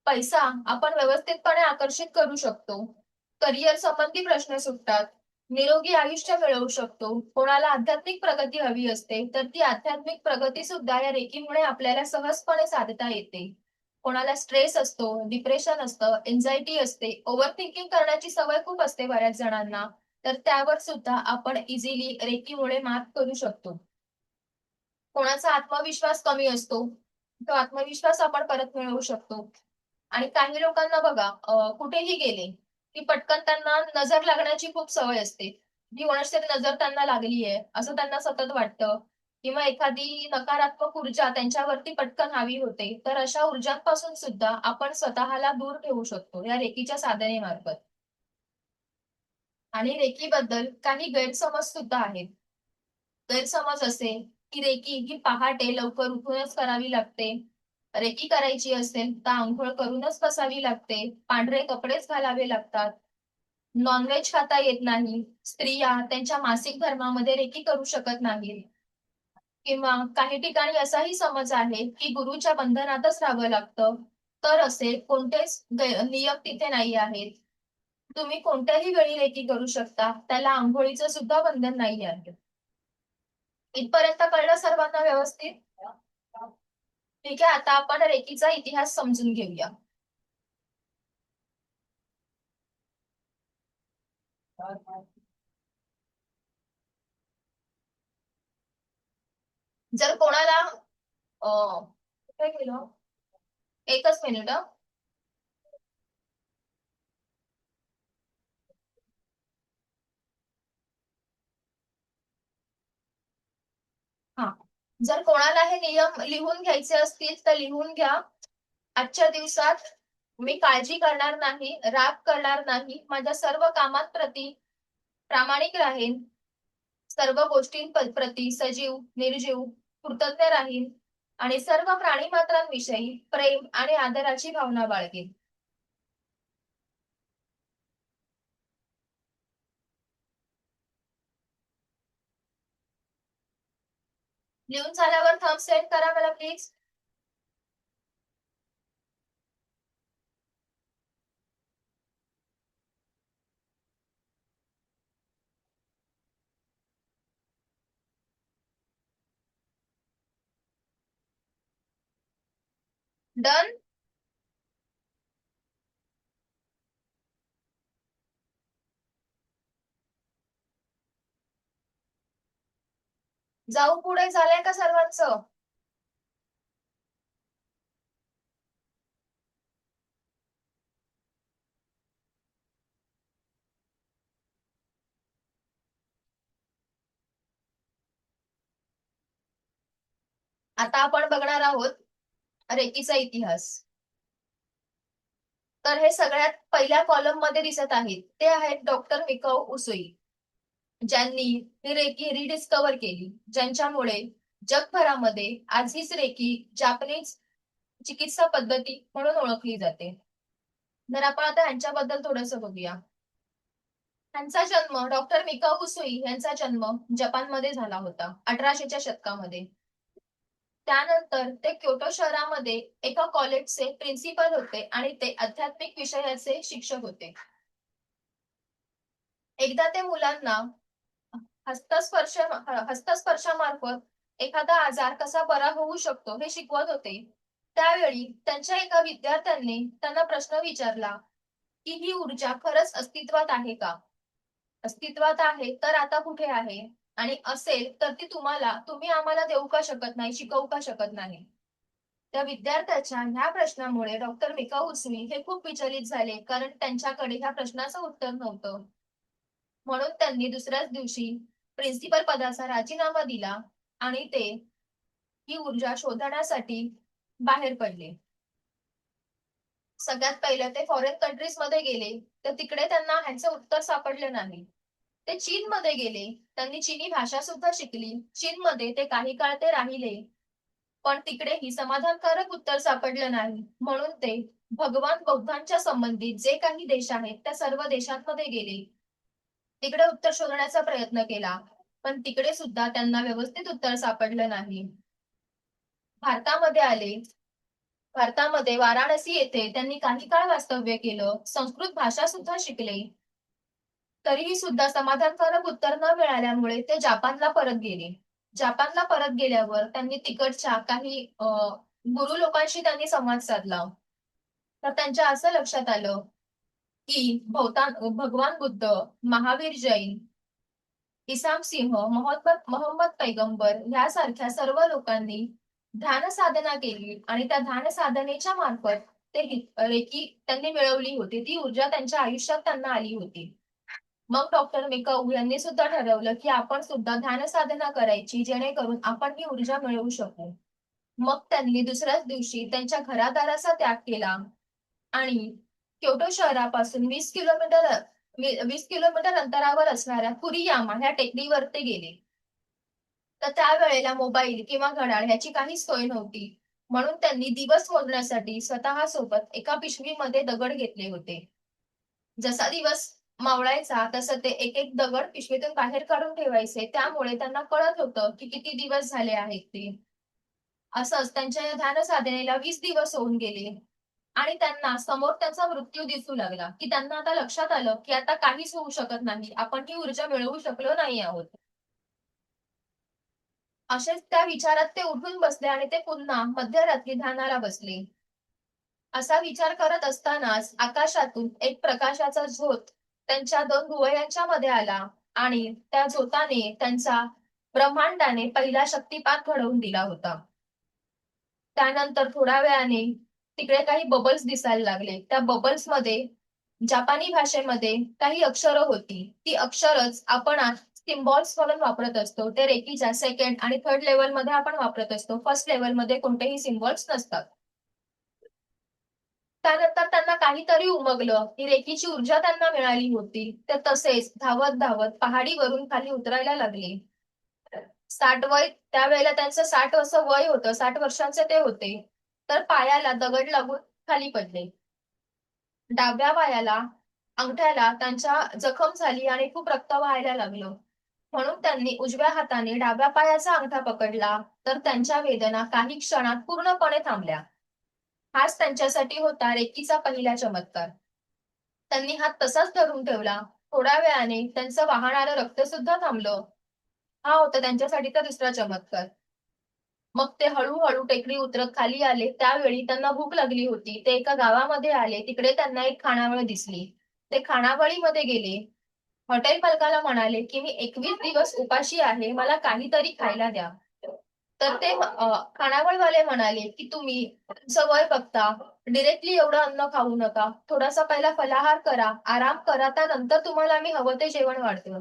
पैसा आपण व्यवस्थितपणे आकर्षित करू शकतो. करिअर संबंधी प्रश्न सुटतात. निरोगी आयुष्य मिळवू शकतो. कोणाला आध्यात्मिक प्रगती हवी असते तर ती आध्यात्मिक प्रगती सुद्धा या रेकीमुळे आपल्याला सहजपणे साधता येते. कोणाला स्ट्रेस असतो, डिप्रेशन असतं, एन्झायटी असते, ओव्हर थिंकिंग करण्याची सवय खूप असते बऱ्याच जणांना, तर त्यावर सुद्धा आपण इझिली रेकीमुळे मात करू शकतो. कोणाचा आत्मविश्वास कमी असतो, तो आत्मविश्वास आपण परत मिळवू शकतो. आणि काही लोकांना बघा, कुठेही गेले की पटकन त्यांना नजर लागण्याची खूप सवय असते, की कोणाची तरी नजर त्यांना लागली आहे असं त्यांना सतत वाटतं, किंवा एखादी नकारात्मक ऊर्जा त्यांच्यावरती पटकन हावी होते. तर अशा ऊर्जांपासून सुद्धा आपण स्वतःला दूर ठेवू शकतो या रेकीच्या साधनेमार्फत. आणि रेकीबद्दल काही गैरसमज सुद्धा आहेत. गैरसमज असे की रेकी ही पहाटे लवकर उठूनच करावी लागते. रेकी करायची असेल तर आंघोळ करूनच बसावी लागते. पांढरे कपडेच घालावे लागतात. नॉनव्हेज खाता येत नाही. स्त्रिया त्यांच्या मासिक धर्मामध्ये रेकी करू शकत नाहीत. किंवा काही ठिकाणी असाही समज आहे की गुरुच्या बंधनातच राहावं लागतं, तर असे कोणतेच नियम तिथे नाही आहेत. तुम्ही कोणत्याही वेळी रेकी करू शकता, त्याला आंघोळीचं सुद्धा बंधन नाही आहे. इथपर्यंत कळलं सर्वांना व्यवस्थित? ठीक आहे, आता आपण रेकीचा इतिहास समजून घेऊया. जर कोणाला कुठे गेलो, एकच मिनिट. हा, जर कोणाला हे नियम लिहून घ्यायचे असतील तर लिहून घ्या. आजच्या दिवसात मी काळजी करणार नाही, राग करणार नाही, माझ्या सर्व कामात प्रती प्रामाणिक राहीन, सर्व गोष्टींप्रती सजीव निर्जीव कृतज्ञ राहीन आणि सर्व प्राणी मात्रांविषयी प्रेम आणि आदराची भावना बाळगेन. लिहून झाल्यावर थंब सेंड करा मला प्लीज. डन. जाऊ पुढे, झालंय का सर्वांचं? आता आपण बघणार आहोत रेकीचा इतिहास. तर हे सगळ्यात पहिल्या कॉलम मध्ये दिसत आहेत ते आहेत डॉक्टर मिकाऊ उसुई, ज्यांनी ही रेकी रिडिस्कवर केली, ज्यांच्यामुळे जगभरामध्ये आज हीच रेकी जापनीज चिकित्सा पद्धती म्हणून ओळखली जाते. तर आपण आता ह्यांच्याबद्दल थोडस बघूया. त्यांचा जन्म, डॉक्टर मिकाऊ उसुई यांचा जन्म जपानमध्ये झाला होता 1800च्या शतकामध्ये. त्यानंतर ते क्योटो शहरामध्ये एका कॉलेजचे प्रिन्सिपल होते आणि ते आध्यात्मिक विषयाचे शिक्षक होते. एकदा ते मुलांना हस्तस्पर्शामार्फत एखादा आजार कसा बरा होऊ शकतो हे शिकवत होते. त्यावेळी त्यांच्या एका विद्यार्थ्यांनी त्यांना प्रश्न विचारला की ही ऊर्जा खरंच अस्तित्वात आहे का? अस्तित्वात आहे तर आता कुठे आहे? आणि असेल तर ती तुम्ही आम्हाला देऊ का शकत नाही, शिकवू का शकत नाही? त्या विद्यार्थ्याच्या ह्या प्रश्नामुळे डॉक्टर मिकाऊ उसुई हे खूप विचलित झाले, कारण त्यांच्याकडे ह्या प्रश्नाचं उत्तर नव्हतं. म्हणून त्यांनी दुसऱ्याच दिवशी प्रिन्सिपल पदाचा राजीनामा दिला आणि ते ही ऊर्जा शोधण्यासाठी बाहेर पडले. सगळ्यात पहिले ते फॉरेन कंट्रीज मध्ये गेले, तर तिकडे त्यांना ह्याचं उत्तर सापडलं नाही. ते चीन मध्ये गेले, त्यांनी चीनी भाषा सुद्धा शिकली, चीन मध्ये ते काही काळ ते राहिले, पण तिकडेही समाधानकारक उत्तर सापडलं नाही. म्हणून ते भगवान बौद्धांच्या संबंधित जे काही देश आहेत त्या सर्व देशांमध्ये गेले, तिकडे उत्तर शोधण्याचा प्रयत्न केला, पण तिकडे सुद्धा त्यांना व्यवस्थित उत्तर सापडलं नाही. भारतामध्ये आले, भारतामध्ये वाराणसी येथे त्यांनी काही काळ वास्तव्य केलं, संस्कृत भाषा सुद्धा शिकले, तरीही सुद्धा समाधानकारक उत्तर न मिळाल्यामुळे ते जपानला परत गेले. जपानला परत गेल्यावर त्यांनी तिकडच्या काही गुरु लोकांशी त्यांनी संवाद साधला. तर त्यांच्या असं लक्षात आलं की भगवान बुद्ध, महावीर जैन, इसाम सिंह, मोहम्मद पैगंबर यासारख्या सर्व लोकांनी ध्यान साधना केली आणि त्या ध्यान साधनेच्या मार्फत ते रेकी त्यांनी मिळवली होती, ती ऊर्जा त्यांच्या आयुष्यात त्यांना आली होती. मग डॉक्टर मेकाऊ यांनी सुद्धा ठरवलं की आपण सुद्धा ध्यान साधना करायची, जेणेकरून आपण ही ऊर्जा मिळवू शकू. मग त्यांनी दुसऱ्याच दिवशी त्यांच्या घरादाराचा त्याग केला आणि क्योटो शहरापासून 20 किलोमीटर अंतरावर असणाऱ्या कुरियामा ह्या टेकडीवर ते गेले. तर त्यावेळेला मोबाईल किंवा घड्याळ ह्याची काही सोय नव्हती, म्हणून त्यांनी दिवस मोजण्यासाठी स्वतः सोबत एका पिशवीमध्ये दगड घेतले होते. जसा दिवस मावळायचा तसं ते एक एक दगड पिशवीतून बाहेर काढून ठेवायचे. त्यामुळे त्यांना कळत होतं की किती दिवस झाले आहेत ते. असंच त्यांच्या या ध्यान साधनेला 20 दिवस होऊन गेले आणि त्यांना समोर त्यांचा मृत्यू दिसू लागला, की त्यांना आता लक्षात आलं की आता काहीच होऊ शकत नाही, आपण ही ऊर्जा मिळवू शकलो नाही आहोत. असेच त्या विचारात ते उठून बसले आणि ते पुन्हा मध्यरात्री ध्यानाला बसले. असा विचार करत असतानाच आकाशातून एक प्रकाशाचा झोत त्यांच्या दोन भुवयांच्या मध्ये आला आणि त्या झोताने त्यांचा ब्रह्मांडाने पहिला शक्तिपात घडवून दिला होता. त्यानंतर थोड्या वेळाने तिकडे काही बबल्स दिसायला लागले. त्या बबल्स मध्ये जपानी भाषेमध्ये काही अक्षरं होती. ती अक्षरच आपण आज सिम्बॉल्स म्हणून वापरत असतो. ते रेकीच्या सेकंड आणि थर्ड लेवल मध्ये आपण वापरत असतो. फर्स्ट लेवल मध्ये कोणतेही सिम्बॉल्स नसतात. त्यानंतर त्यांना काहीतरी उमगलं. ही रेकीची ऊर्जा त्यांना मिळाली होती. ते तसेच धावत धावत पहाडीवरून खाली उतरायला लागले. 60 वय त्यावेळेला त्यांचं 60 असं वय होतं. 60 वर्षांचे ते होते. तर पायाला दगड लागून खाली पडले. डाव्या पायाला अंगठ्याला त्यांच्या जखम झाली आणि खूप रक्त वाहायला लागलं. म्हणून त्यांनी उजव्या हाताने डाव्या पायाचा अंगठा पकडला तर त्यांच्या वेदना काही क्षणात पूर्णपणे थांबल्या. हाच त्यांच्यासाठी होता रेकीचा पहिला चमत्कार. त्यांनी हात तसाच धरून ठेवला. थोड्या वेळाने त्यांचं वाहणारं रक्त सुद्धा थांबलं. हा होता त्यांच्यासाठीचा दुसरा चमत्कार. मग ते हळूहळू टेकडी उतरत खाली आले. त्यावेळी त्यांना भूक लागली होती. ते एका गावामध्ये आले. तिकडे त्यांना एक खानावळ दिसली. ते खानावळीमध्ये गेले. हॉटेल मालकाला म्हणाले की मी 21 दिवस उपाशी आहे, मला काहीतरी खायला द्या. तर ते खानावळवाले म्हणाले की तुम्ही तुमचं वय बघता डिरेक्टली एवढं अन्न खाऊ नका, थोडासा पहिला फलाहार करा, आराम करा, त्यानंतर तुम्हाला मी हवं ते जेवण वाढतो.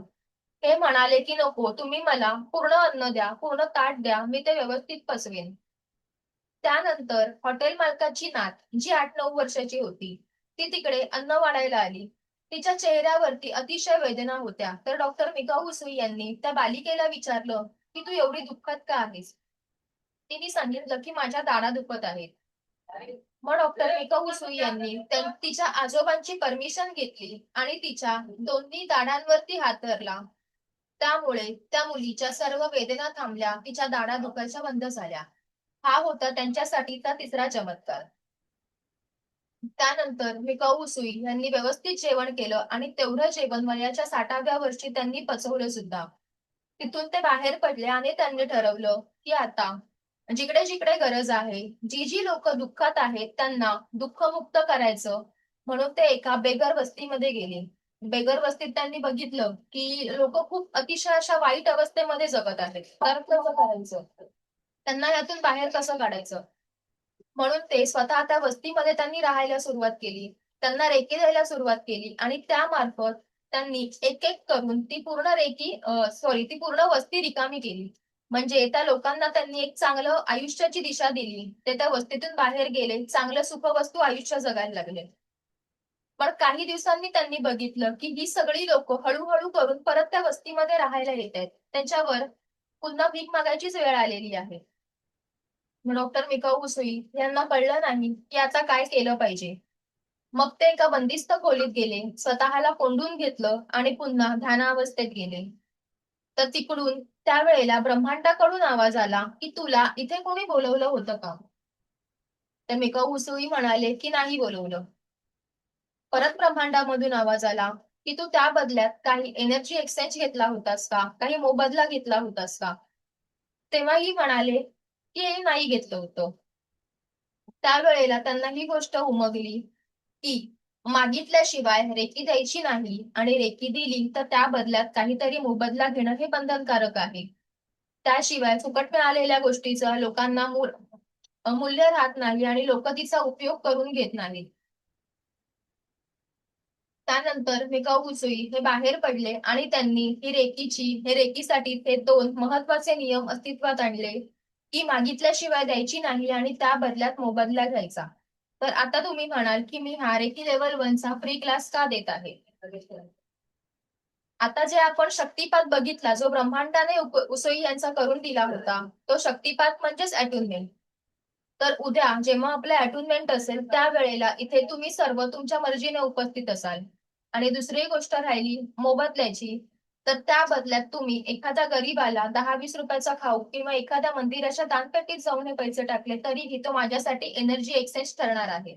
हे म्हणाले की नको, तुम्ही मला पूर्ण अन्न द्या, पूर्ण ताट द्या, मी ते व्यवस्थित पचवेन. त्यानंतर हॉटेल मालकाची नात जी 8-9 वर्षाची होती ती तिकडे अन्न वाढायला आली. तिच्या चेहऱ्यावरती अतिशय वेदना होत्या. तर डॉक्टर मिकाऊ उसुई यांनी त्या बालिकेला विचारलं की तू एवढी दुःखात का आहेस. तिने सांगितलं की माझ्या दाढा दुखत आहेत. मग डॉक्टर मिकाऊ उसुई यांनी तिच्या आजोबांची परमिशन घेतली आणि तिच्या दोन्ही दाढांवरती हात धरला. त्यामुळे त्या मुलीच्या सर्व वेदना थांबल्या, तिच्या दाढा दुखायच्या बंद झाल्या. हा होता त्यांच्यासाठीचा तिसरा चमत्कार. त्यानंतर मिकाऊ उसुई यांनी व्यवस्थित जेवण केलं आणि तेवढं जेवण वयाच्या 60व्या वर्षी त्यांनी पचवलं सुद्धा. तिथून ते बाहेर पडले आणि त्यांनी ठरवलं की आता जिकडे जिकडे गरज आहे, जी जी लोक दुःखात आहेत त्यांना दुःखमुक्त करायचं, म्हणून ते एका बेगर वस्तीमध्ये गेले. बेगर वस्तीत त्यांनी बघितलं की लोक खूप अतिशय अशा वाईट अवस्थेमध्ये जगत आहेत. तर कसं करायचं, त्यांना यातून बाहेर कसं काढायचं, म्हणून ते स्वतः त्या वस्तीमध्ये त्यांनी राहायला सुरुवात केली. त्यांना रेकी द्यायला सुरुवात केली आणि त्यामार्फत त्यांनी एक एक करून ती पूर्ण ती पूर्ण वस्ती रिकामी केली. म्हणजे त्या लोकांना त्यांनी एक चांगलं आयुष्याची दिशा दिली. ते त्या वस्तीतून बाहेर गेले, चांगलं सुखवस्तू आयुष्य जगायला लागले. पण काही दिवसांनी त्यांनी बघितलं की ही सगळी लोक हळूहळू करून परत त्या वस्तीमध्ये राहायला येत आहेत. त्यांच्यावर पुन्हा भीक मागायचीच वेळ आलेली आहे. डॉक्टर मिकाऊ उसुई यांना कळलं नाही की आता काय केलं पाहिजे. मग ते एका बंदिस्त खोलीत गेले, स्वतःला कोंडून घेतलं आणि पुन्हा ध्यानावस्थेत गेले. तर तिकडून त्यावेळेला ब्रह्मांडाकडून आवाज आला की तुला इथे कोणी बोलवलं होतं का. तर मिकाऊ उसुई म्हणाले की नाही बोलवलं. परत ब्रह्मांडामधून आवाज आला की तू त्या बदल्यात काही एनर्जी एक्सचेंज घेतला होतास का, काही मोबदला घेतला होतास का. तेव्हाही म्हणाले की नाही घेतलं होतं. त्यावेळेला त्यांना ही गोष्ट उमगली की मागितल्याशिवाय रेकी द्यायची नाही आणि रेकी दिली तर त्या बदल्यात काहीतरी मोबदला घेणं हे बंधनकारक आहे. त्याशिवाय फुकट मिळालेल्या गोष्टीचं लोकांना मूल्य राहत नाही आणि लोक तिचा उपयोग करून घेत नाहीत. त्यानंतर मिकाऊ उसुई हे बाहेर पडले आणि त्यांनी हे रेकीसाठी ते दोन महत्वाचे नियम अस्तित्वात आणले की मागितल्याशिवाय द्यायची नाही आणि त्या बदल्यात मोबदला घ्यायचा. तर आता तुम्ही म्हणाल की मी हा रेकी लेवल 1 चा फ्री क्लास का देत आहे. आता जे आपण शक्तिपात बघितला, जो ब्रह्मांडाने उसुई यांचा करून दिला होता, तो शक्तिपात म्हणजेच अटुनमेंट. तर उद्या जेव्हा आपलं अटुनमेंट असेल त्यावेळेला इथे तुम्ही सर्व तुमच्या मर्जीने उपस्थित असाल. आणि दुसरी गोष्ट राहिली मोबदल्याची, तर त्या बदल्यात तुम्ही एखाद्या गरीबाला 10-20 रुपयाचा खाऊ किंवा एखाद्या मंदिराच्या दानपेटीत जाऊन हे पैसे टाकले तरीही तो माझ्यासाठी एनर्जी एक्सचेंज ठरणार आहे.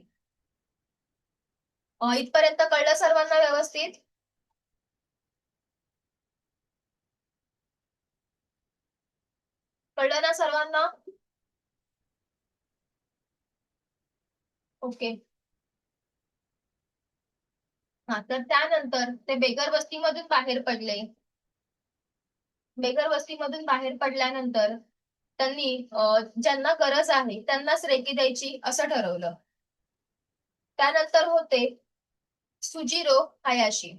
इथपर्यंत कळलं सर्वांना व्यवस्थित? कळलं ना सर्वांना? ओके. हा, तर त्यानंतर ते बेगर वस्तीमधून बाहेर पडले. बेगर वस्तीमधून बाहेर पडल्यानंतर त्यांनी ज्यांना गरज आहे त्यांनाच रेकी द्यायची असं ठरवलं. त्यानंतर होते सुजिरो हायाशी.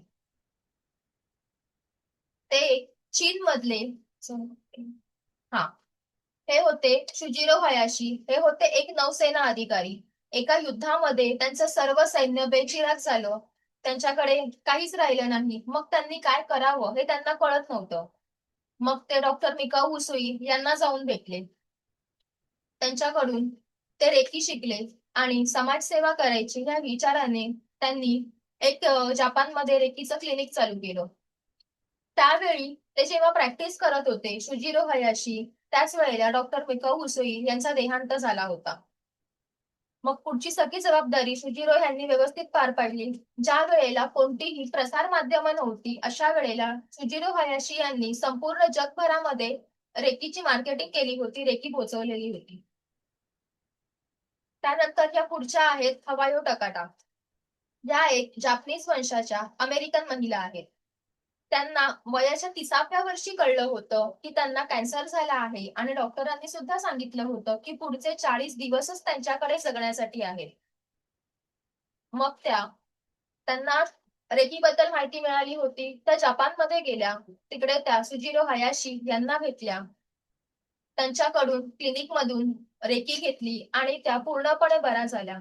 ते चीन मधले, हा, हे होते शुजिरो हयाशी. हे होते एक नौसेना अधिकारी. एका युद्धामध्ये त्यांचं सर्व सैन्य बेचिराख झालं, त्यांच्याकडे काहीच राहिलं नाही. मग त्यांनी काय करावं हे त्यांना कळत नव्हतं. मग ते डॉक्टर मिकाऊ हुसुई यांना जाऊन भेटले. त्यांच्याकडून ते रेकी शिकले आणि समाजसेवा करायची या विचाराने त्यांनी एक जपानमध्ये रेकीचं क्लिनिक चालू केलं. त्यावेळी ते जेव्हा प्रॅक्टिस करत होते शुजिरो हयाशी, त्याच वेळेला डॉक्टर मिकाऊ हुसोई यांचा देहांत झाला होता. मग पुढची सगळी जबाबदारी शुजिरो यांनी व्यवस्थित पार पाडली. ज्या वेळेला कोणतीही प्रसार माध्यम नव्हती अशा वेळेला शुजिरो हयाशी यांनी संपूर्ण जगभरामध्ये रेकीची मार्केटिंग केली होती, रेकी पोहोचवलेली होती. त्यानंतर या पुढच्या आहेत हवायो टकाटा. या एक जापनीज वंशाच्या अमेरिकन महिला आहेत. त्यांना वयाच्या 30व्या वर्षी कळलं होतं की त्यांना कॅन्सर झाला आहे आणि डॉक्टरांनी सुद्धा सांगितलं होतं की पुढचे 40 दिवसच त्यांच्याकडे जगण्यासाठी आहेत. मग त्यांना रेकी बद्दल माहिती मिळाली होती. त्या जपानमध्ये गेल्या. तिकडे त्या सुजिरो हयाशी यांना भेटल्या. त्यांच्याकडून क्लिनिक मधून रेकी घेतली आणि त्या पूर्णपणे बऱ्या झाल्या.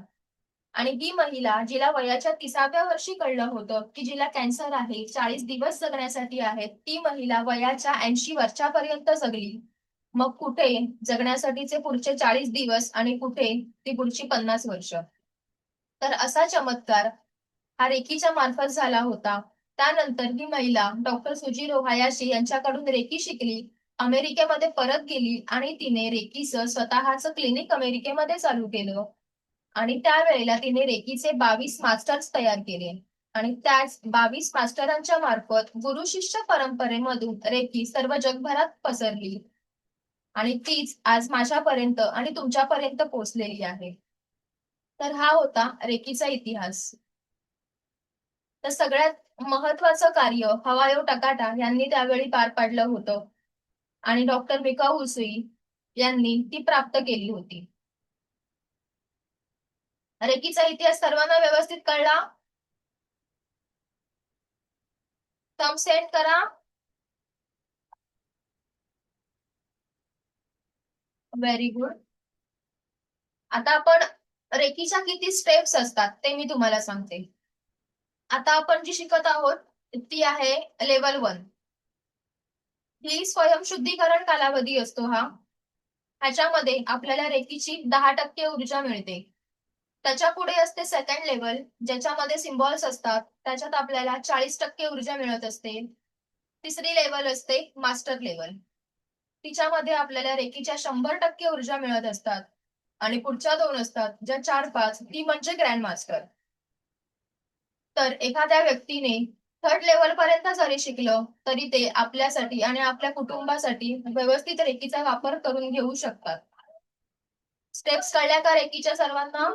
आणि ही महिला जिला वयाच्या 30व्या वर्षी कळलं होतं की जिला कॅन्सर आहे, 40 दिवस जगण्यासाठी आहेत, ती महिला वयाच्या 80 वर्षापर्यंत जगली. मग कुठे जगण्यासाठीचे पुढचे 40 दिवस आणि कुठे ती पुढची 50 वर्ष. तर असा चमत्कार हा रेकीच्या मार्फत झाला होता. त्यानंतर ही महिला डॉक्टर सुजिरो हायाशी यांच्याकडून रेकी शिकली, अमेरिकेमध्ये परत गेली आणि तिने रेकीचं स्वतःचं क्लिनिक अमेरिकेमध्ये चालू केलं. आणि त्यावेळेला तिने रेकीचे 22 मास्टर्स तयार केले आणि त्याच 22 मास्टरांच्या मार्फत गुरु शिष्य परंपरेमधून रेकी सर्व जगभरात पसरली आणि तीच आज माझ्यापर्यंत आणि तुमच्यापर्यंत पोहोचलेली आहे. तर हा होता रेकीचा इतिहास. तर सगळ्यात महत्वाचं कार्य हवायो टकाटा यांनी त्यावेळी पार पाडलं होतं आणि डॉक्टर मिकाऊ हुसुई यांनी ती प्राप्त केली होती. रेकीचा इतिहास सर्वांना व्यवस्थित कळला? थंब सेंड करा. Very good. आता आपण रेकीच्या किती स्टेप्स असतात ते मी तुम्हाला सांगते. आता आपण जी शिकत आहोत ती आहे लेवल 1. ही स्वयंशुद्धीकरण कालावधी असतो हा. ह्याच्यामध्ये आपल्याला रेकीची 10% ऊर्जा मिळते. त्याच्या पुढे असते सेकंड लेवल, ज्याच्यामध्ये सिम्बॉल्स असतात, त्याच्यात आपल्याला 40% ऊर्जा मिळत असते. तिसरी लेवल असते मास्टर लेवल, तिच्यामध्ये आपल्याला रेकीच्या 100% ऊर्जा मिळत असतात. आणि पुढच्या 2 असतात ज्या 4-5, ती म्हणजे ग्रँड मास्टर. तर एखाद्या व्यक्तीने 3rd लेवल पर्यंत जरी शिकलं तरी ते आपल्यासाठी आणि आपल्या कुटुंबासाठी व्यवस्थित रेकीचा वापर करून घेऊ शकतात. स्टेप्स कळल्या का रेकीच्या सर्वांना?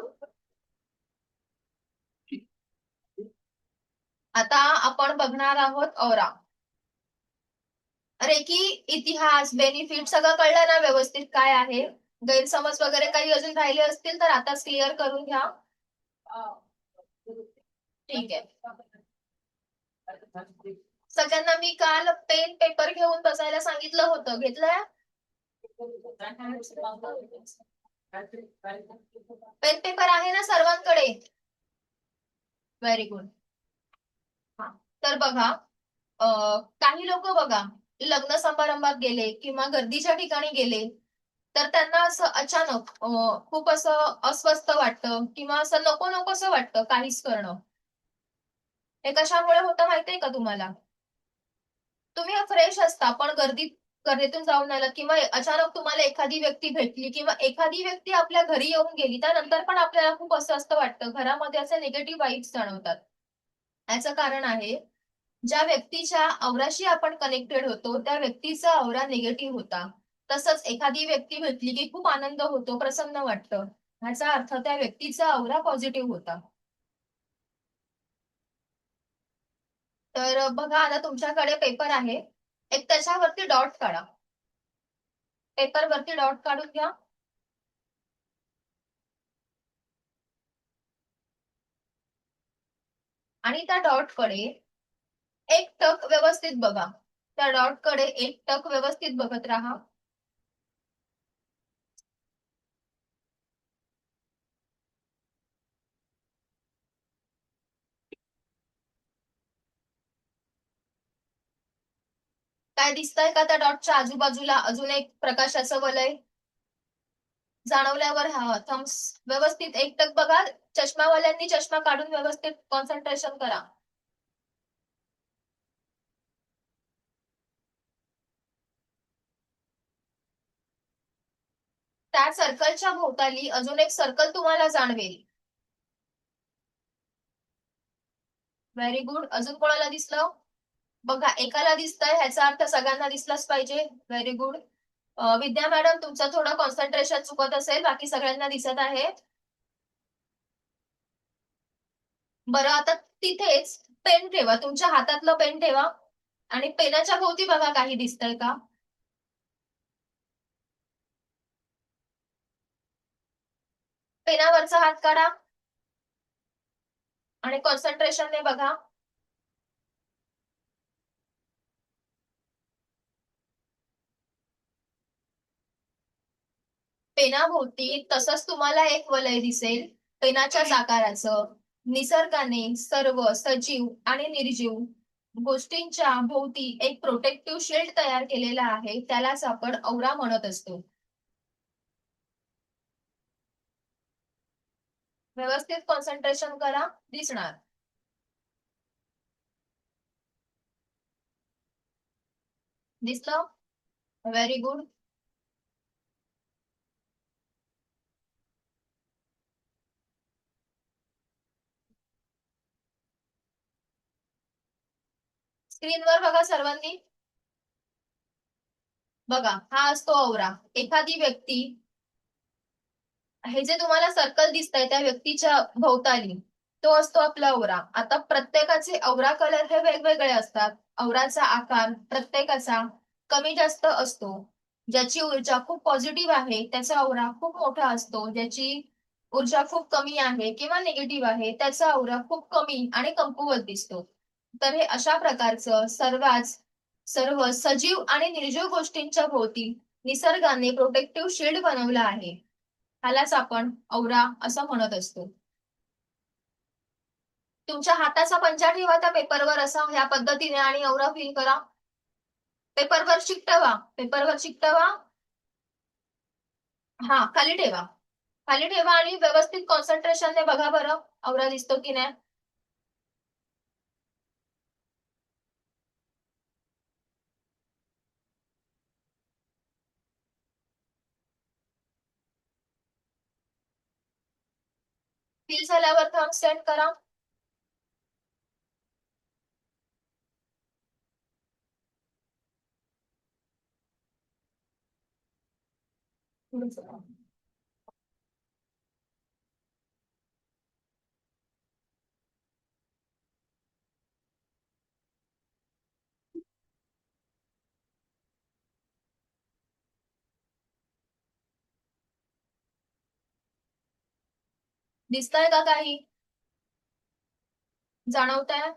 आता आपण बघणार आहोत औरा. रेकी इतिहास, बेनिफिट सगळं कळलं ना व्यवस्थित काय आहे? गैरसमज वगैरे काही अजून राहिले असतील तर आताच क्लिअर करून घ्या. ठीक आहे. सगळ्यांना मी काल पेन पेपर घेऊन बसायला सांगितलं होतं, घेतलंय? पेन पेपर आहे ना सर्वांकडे? Very good. हा, तर बघा, काही लोक बघा लग्न समारंभात गेले किंवा गर्दीच्या ठिकाणी गेले तर त्यांना असं अचानक खूप असं अस्वस्थ वाटतं किंवा असं नको नको असं वाटतं काहीच करणं. हे कशामुळे होतं माहितीये का तुम्हाला? तुम्ही फ्रेश असता पण गर्दीतून जाऊन आला किंवा अचानक तुम्हाला एखादी व्यक्ती भेटली किंवा एखादी व्यक्ती आपल्या घरी येऊन गेली त्यानंतर पण आपल्याला खूप अस्वस्थ वाटतं, घरामध्ये असे निगेटिव्ह वाईब्स जाणवतात. याचं कारण आहे, ज्या व्यक्तीच्या औराशी आपण कनेक्टेड होतो त्या व्यक्तीचा औरा निगेटिव्ह होता. तसंच एखादी व्यक्ती भेटली की खूप आनंद होतो, प्रसन्न वाटतं. ह्याचा अर्थ त्या व्यक्तीचा औरा पॉझिटिव्ह होता. तर बघा, आता तुमच्याकडे पेपर आहे. एक त्याच्यावरती डॉट काढा. पेपरवरती डॉट काढून घ्या. आणि त्या डॉटकडे एक टक व्यवस्थित बघा. त्या डॉटकडे एक टक व्यवस्थित बघत राहा. काय दिसतंय का त्या डॉटच्या आजूबाजूला अजून एक प्रकाशाचं वलय? जाणवल्यावर हा थम्स व्यवस्थित एकटक बघा. चष्मावाल्यांनी चष्मा काढून व्यवस्थित कॉन्सन्ट्रेशन करा. त्या सर्कलच्या भोवताली अजून एक सर्कल तुम्हाला जाणवेल. Very good. अजून कोणाला दिसलं? बघा, एकाला दिसतंय ह्याचा अर्थ सगळ्यांना दिसलाच पाहिजे. Very good. विद्या मॅडम, तुमचं थोडं कॉन्सन्ट्रेशन चुकत असेल, बाकी सगळ्यांना दिसत आहे. बरं, आता तिथेच पेन ठेवा. तुमच्या हातातलं पेन ठेवा आणि पेनाच्या भोवती बघा काही दिसतंय का? पेनावरचा हात काढा आणि कॉन्सन्ट्रेशनने बघा. पेनाभोवती तसंच तुम्हाला एक वलय दिसेल पेनाच्याच आकाराचं. निसर्गाने सर्व सजीव आणि निर्जीव गोष्टींच्या भोवती एक प्रोटेक्टिव्ह शील्ड तयार केलेला आहे, त्यालाच आपण औरा म्हणत असतो. व्यवस्थित कॉन्सन्ट्रेशन करा, दिसणार. दिसलं? Very good. स्क्रीनवर बघा सर्वांनी. बघा, हा असतो औरा. एखादी व्यक्ती, हे जे तुम्हाला सर्कल दिसतंय त्या व्यक्तीच्या भोवताली, तो असतो आपला औरा. आता प्रत्येकाचे औरा कलर हे वेगवेगळे असतात. औराचा आकार प्रत्येकाचा कमी जास्त असतो. ज्याची ऊर्जा खूप पॉझिटिव्ह आहे त्याचा औरा खूप मोठा असतो. ज्याची ऊर्जा खूप कमी आहे किंवा निगेटिव्ह आहे त्याचा औरा खूप कमी आणि कमकुवत दिसतो. तर हे अशा प्रकारचं सर्व सजीव आणि निर्जीव गोष्टींच्या भोवती निसर्गाने प्रोटेक्टिव्ह शील्ड बनवलं आहे. ह्यालाच आपण औरा असं म्हणत असतो. तुमच्या हाताचा पंजा ठेवा त्या पेपरवर असा ह्या पद्धतीने आणि औरा फील करा. पेपरवर चिकटवा. पेपरवर चिकटवा. हा, खाली ठेवा. खाली ठेवा आणि व्यवस्थित कॉन्सन्ट्रेशनने बघा बरं औरा दिसतो की नाही. फील झाल्यावर थंब सेंड करा. दिसतंय का काही? जाणवतंय?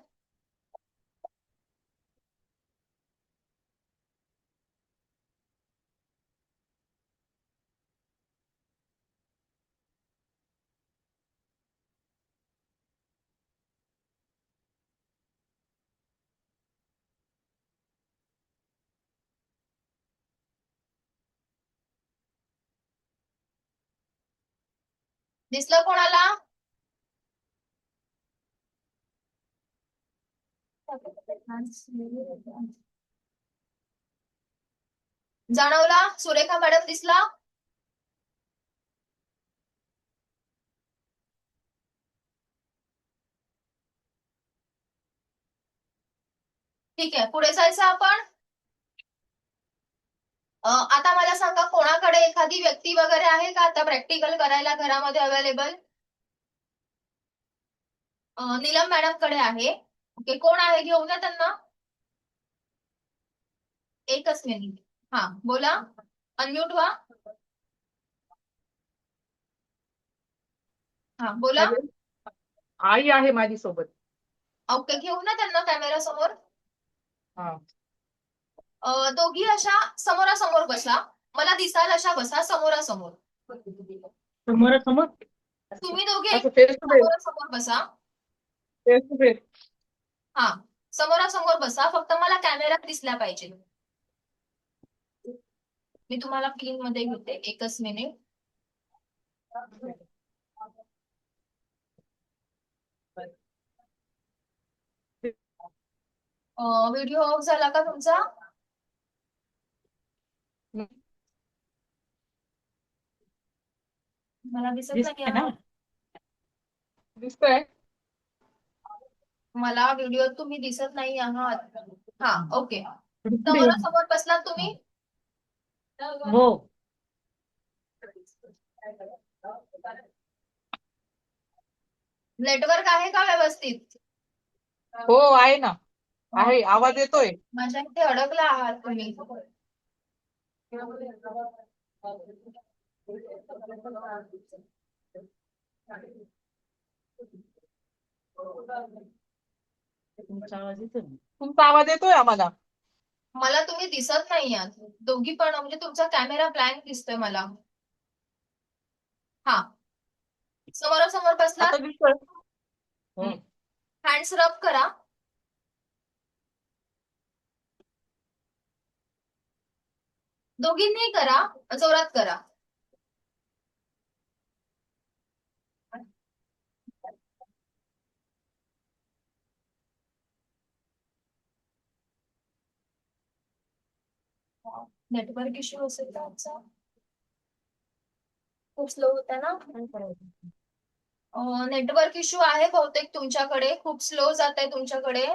दिसलं कोणाला? जाणवला? सुरेखा मॅडम दिसला? ठीक आहे, पुढे जायचं आपण. आता मला सांगा, कोणाकडे एखादी व्यक्ती वगैरे आहे का आता प्रॅक्टिकल करायला घरामध्ये अवेलेबल? नीलम मॅडम कडे आहे. ओके, कोण आहे? घेऊन या त्यांना. एकच मिनिट. हा, बोला. अनम्यूट व्हा. हा, बोला. हॅलो, आई आहे माझी सोबत. ओके, घेऊन या त्यांना कॅमेरा समोर. हा, दोघी अशा समोरासमोर बसा. मला दिसाल अशा बसा समोरासमोर. समोरासमोर तुम्ही दोघे असं फेस टू फेस. समोरासमोर बसा. Face to face. हा, समोरासमोर बसा. फक्त मला कॅमेरा दिसला पाहिजे. मी तुम्हाला क्लीन मध्ये घेते. एकच मिनिट. व्हिडिओ ऑफ झाला का तुमचा? मला दिसत नाही दिसतंय ना? आहे. दिसतंय. मला व्हिडिओ तुम्ही दिसत नाही आहात. हा, ओके. समोरासमोर बसलात तुम्ही? हो. नेटवर्क आहे का व्यवस्थित? हो, आहे ना. आहे, आवाज येतोय. माझ्या इथे अडकला आहात तुम्ही. तुमचा आवाज येतोय आम्हाला. मला तुम्ही दिसत नाही आहात दोघी पण. म्हणजे तुमचा कॅमेरा ब्लँक दिसतोय मला. हा, समोरासमोर बसलात. आता दिसतोय. हो. हँड्स रब करा. दोघींनी करा, जोरात करा. नेटवर्क इश्यू असेल का आमचा? खूप स्लो होता ना? नेटवर्क इश्यू आहे बहुतेक तुमच्याकडे. खूप स्लो जात आहे तुमच्याकडे.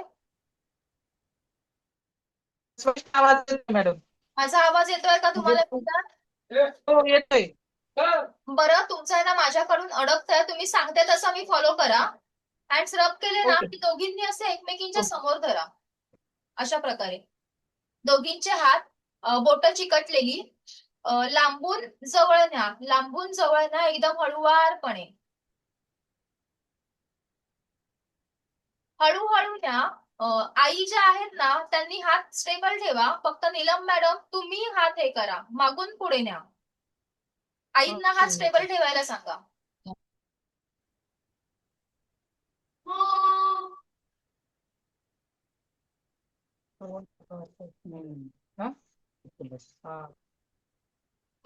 स्पष्ट आवाज येतोय मॅडम. माझा आवाज येतोय का तुम्हाला? हो, येतोय. बरं, तुमचं आहे ना माझ्याकडून अडकतंय. तुम्ही सांगते तसं मी फॉलो करा. हँड्स रब केले ना ओके. की दोघींनी असे एकमेकींच्या समोर धरा. अशा प्रकारे दोघींचे हात, बोट चिकटलेली, लांबून जवळ न्या. लांबून जवळ न्या, एकदम हळुवारपणे. हळूहळू न्या. आई ज्या आहेत ना त्यांनी हात स्टेबल ठेवा. फक्त नीलम मॅडम तुम्ही हात हे करा, मागून पुढे न्या. आईंना हात स्टेबल ठेवायला सांगा.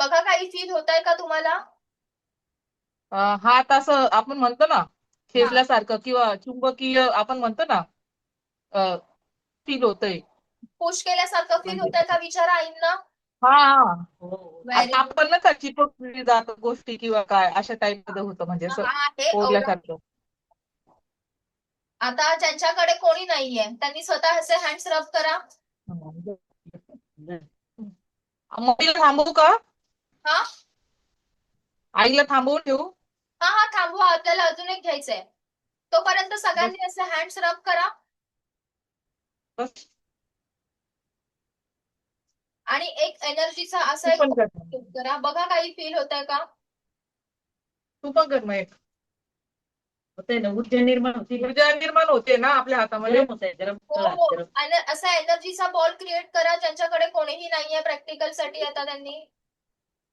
बघा, काही फील होत आहे का तुम्हाला? हात असं आपण म्हणतो ना खेचल्यासारखं किंवा चुंबकीय आपण म्हणतो ना, फील होतंय. पुश केल्यासारखं फील म्हणजे होत आहे का? विचारा आईंना. हा, व्हेरी आता गुड. आपण ना का चिपकली जात गोष्टी किंवा काय अशा टाइप मध्ये होतं, म्हणजे असं आहे ओढल्यासारखं. आता ज्यांच्याकडे कोणी नाहीये त्यांनी स्वतःचे हँड्स रब करा. आईला थांबवू का? हा आईला थांबवून ठेवू? हा हा, थांबवा. आपल्याला अजून एक घ्यायचंय. तोपर्यंत सगळ्यांनी असे हँड्स रब करा. बस. आणि एक एनर्जीचा असा तू एक पण कर. करा. बघा, काही फील होत आहे का? तू पण कर मग एक. होते ना, ऊर्जा निर्माण होते. ऊर्जा निर्माण होते ना आपल्या हातामध्ये. हो हो. आणि असा एनर्जीचा बॉल क्रिएट करा. ज्यांच्याकडे कोणीही नाहीये प्रॅक्टिकल साठी आता त्यांनी.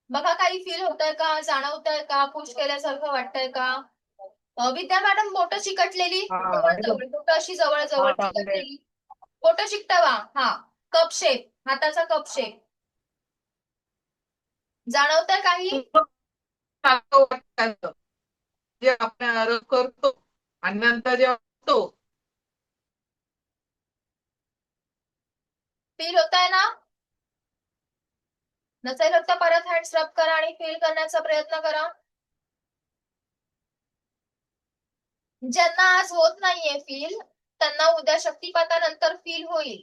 बघा, काही फील होत आहे का? जाणवत आहे का? पुश केल्यासारखं वाटतंय का? विद्या मॅडम, बोट चिकटलेली, जवळ जवळ, बोट अशी जवळ जवळ चिकटलेली. बोट चिकटवा. हा, कप शेप, हाताचा कप शेप. जाणवतंय काही? जे आपण करतो आणि नंतर जे असतो फील होत आहे ना? नसेल होत तर परत हँड्स रब करा आणि फील करण्याचा प्रयत्न करा. ज्यांना आज होत नाहीये फील त्यांना उद्या शक्तिपातानंतर फील होईल,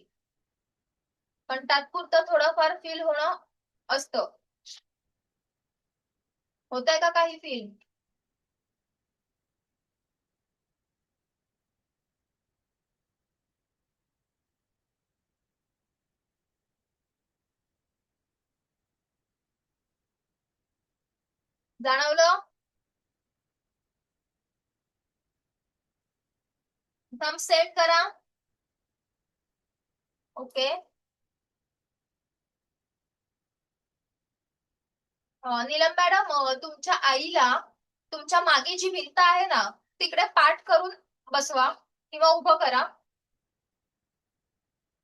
पण तात्पुरतं थोडंफार फील होणं असतं. होत आहे का काही फील? जाणवलं? थंब सेट करा. ओके. नीलम मॅडम, तुमच्या आईला तुमच्या मागे जी भिंत आहे ना तिकडे पाठ करून बसवा किंवा उभं करा.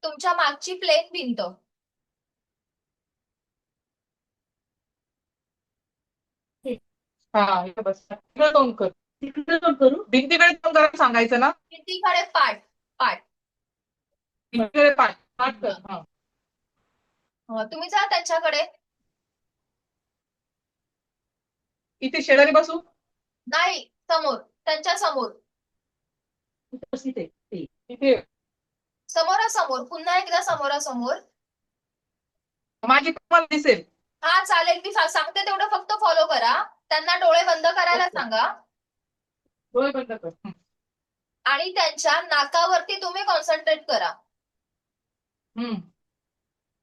तुमच्या मागची प्लेन भिंत. हा इथे बस. तिकडे तोंड कर. तिकडे तोंड करू. भिंतीकडे तोंड करायला सांगायचं ना. भिंतीकडे पाठ. पाठ. भिंतीकडे पाठ पाठ कर. हा. तुम्ही जा त्यांच्याकडे. इथे शेजारी बसू. नाही, समोर, त्यांच्या समोर. इथे समोरासमोर, पुन्हा एकदा समोरासमोर. माझी तुम्हाला दिसेल. हा चालेल, मी सांगते तेवढं फक्त फॉलो करा. त्यांना डोळे बंद करायला ओके. सांगा डोळे बंद कर. आणि त्यांच्या नाकावरती तुम्ही कॉन्सन्ट्रेट करा. हम्म.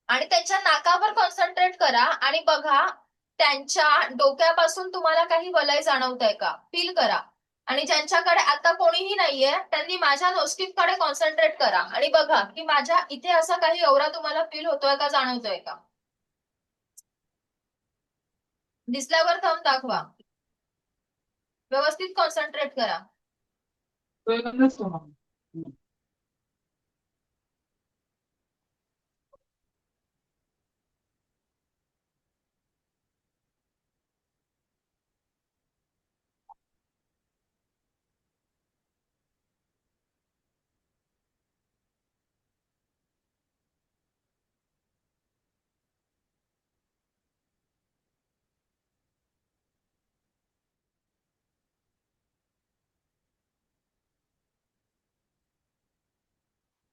आणि त्यांच्या नाकावर कॉन्सन्ट्रेट करा आणि बघा त्यांच्या डोक्यापासून तुम्हाला काही वलय जाणवतंय का, फील करा. आणि ज्यांच्याकडे आता कोणीही नाहीये त्यांनी माझ्या नोस्टिपकडे कॉन्सन्ट्रेट करा आणि बघा की माझ्या इथे असा काही औरा तुम्हाला फील होतोय का, जाणवतोय का. दिसल्यावर थंब दाखवा. व्यवस्थित कॉन्सन्ट्रेट करा. डोळे बंदच ठेव मग.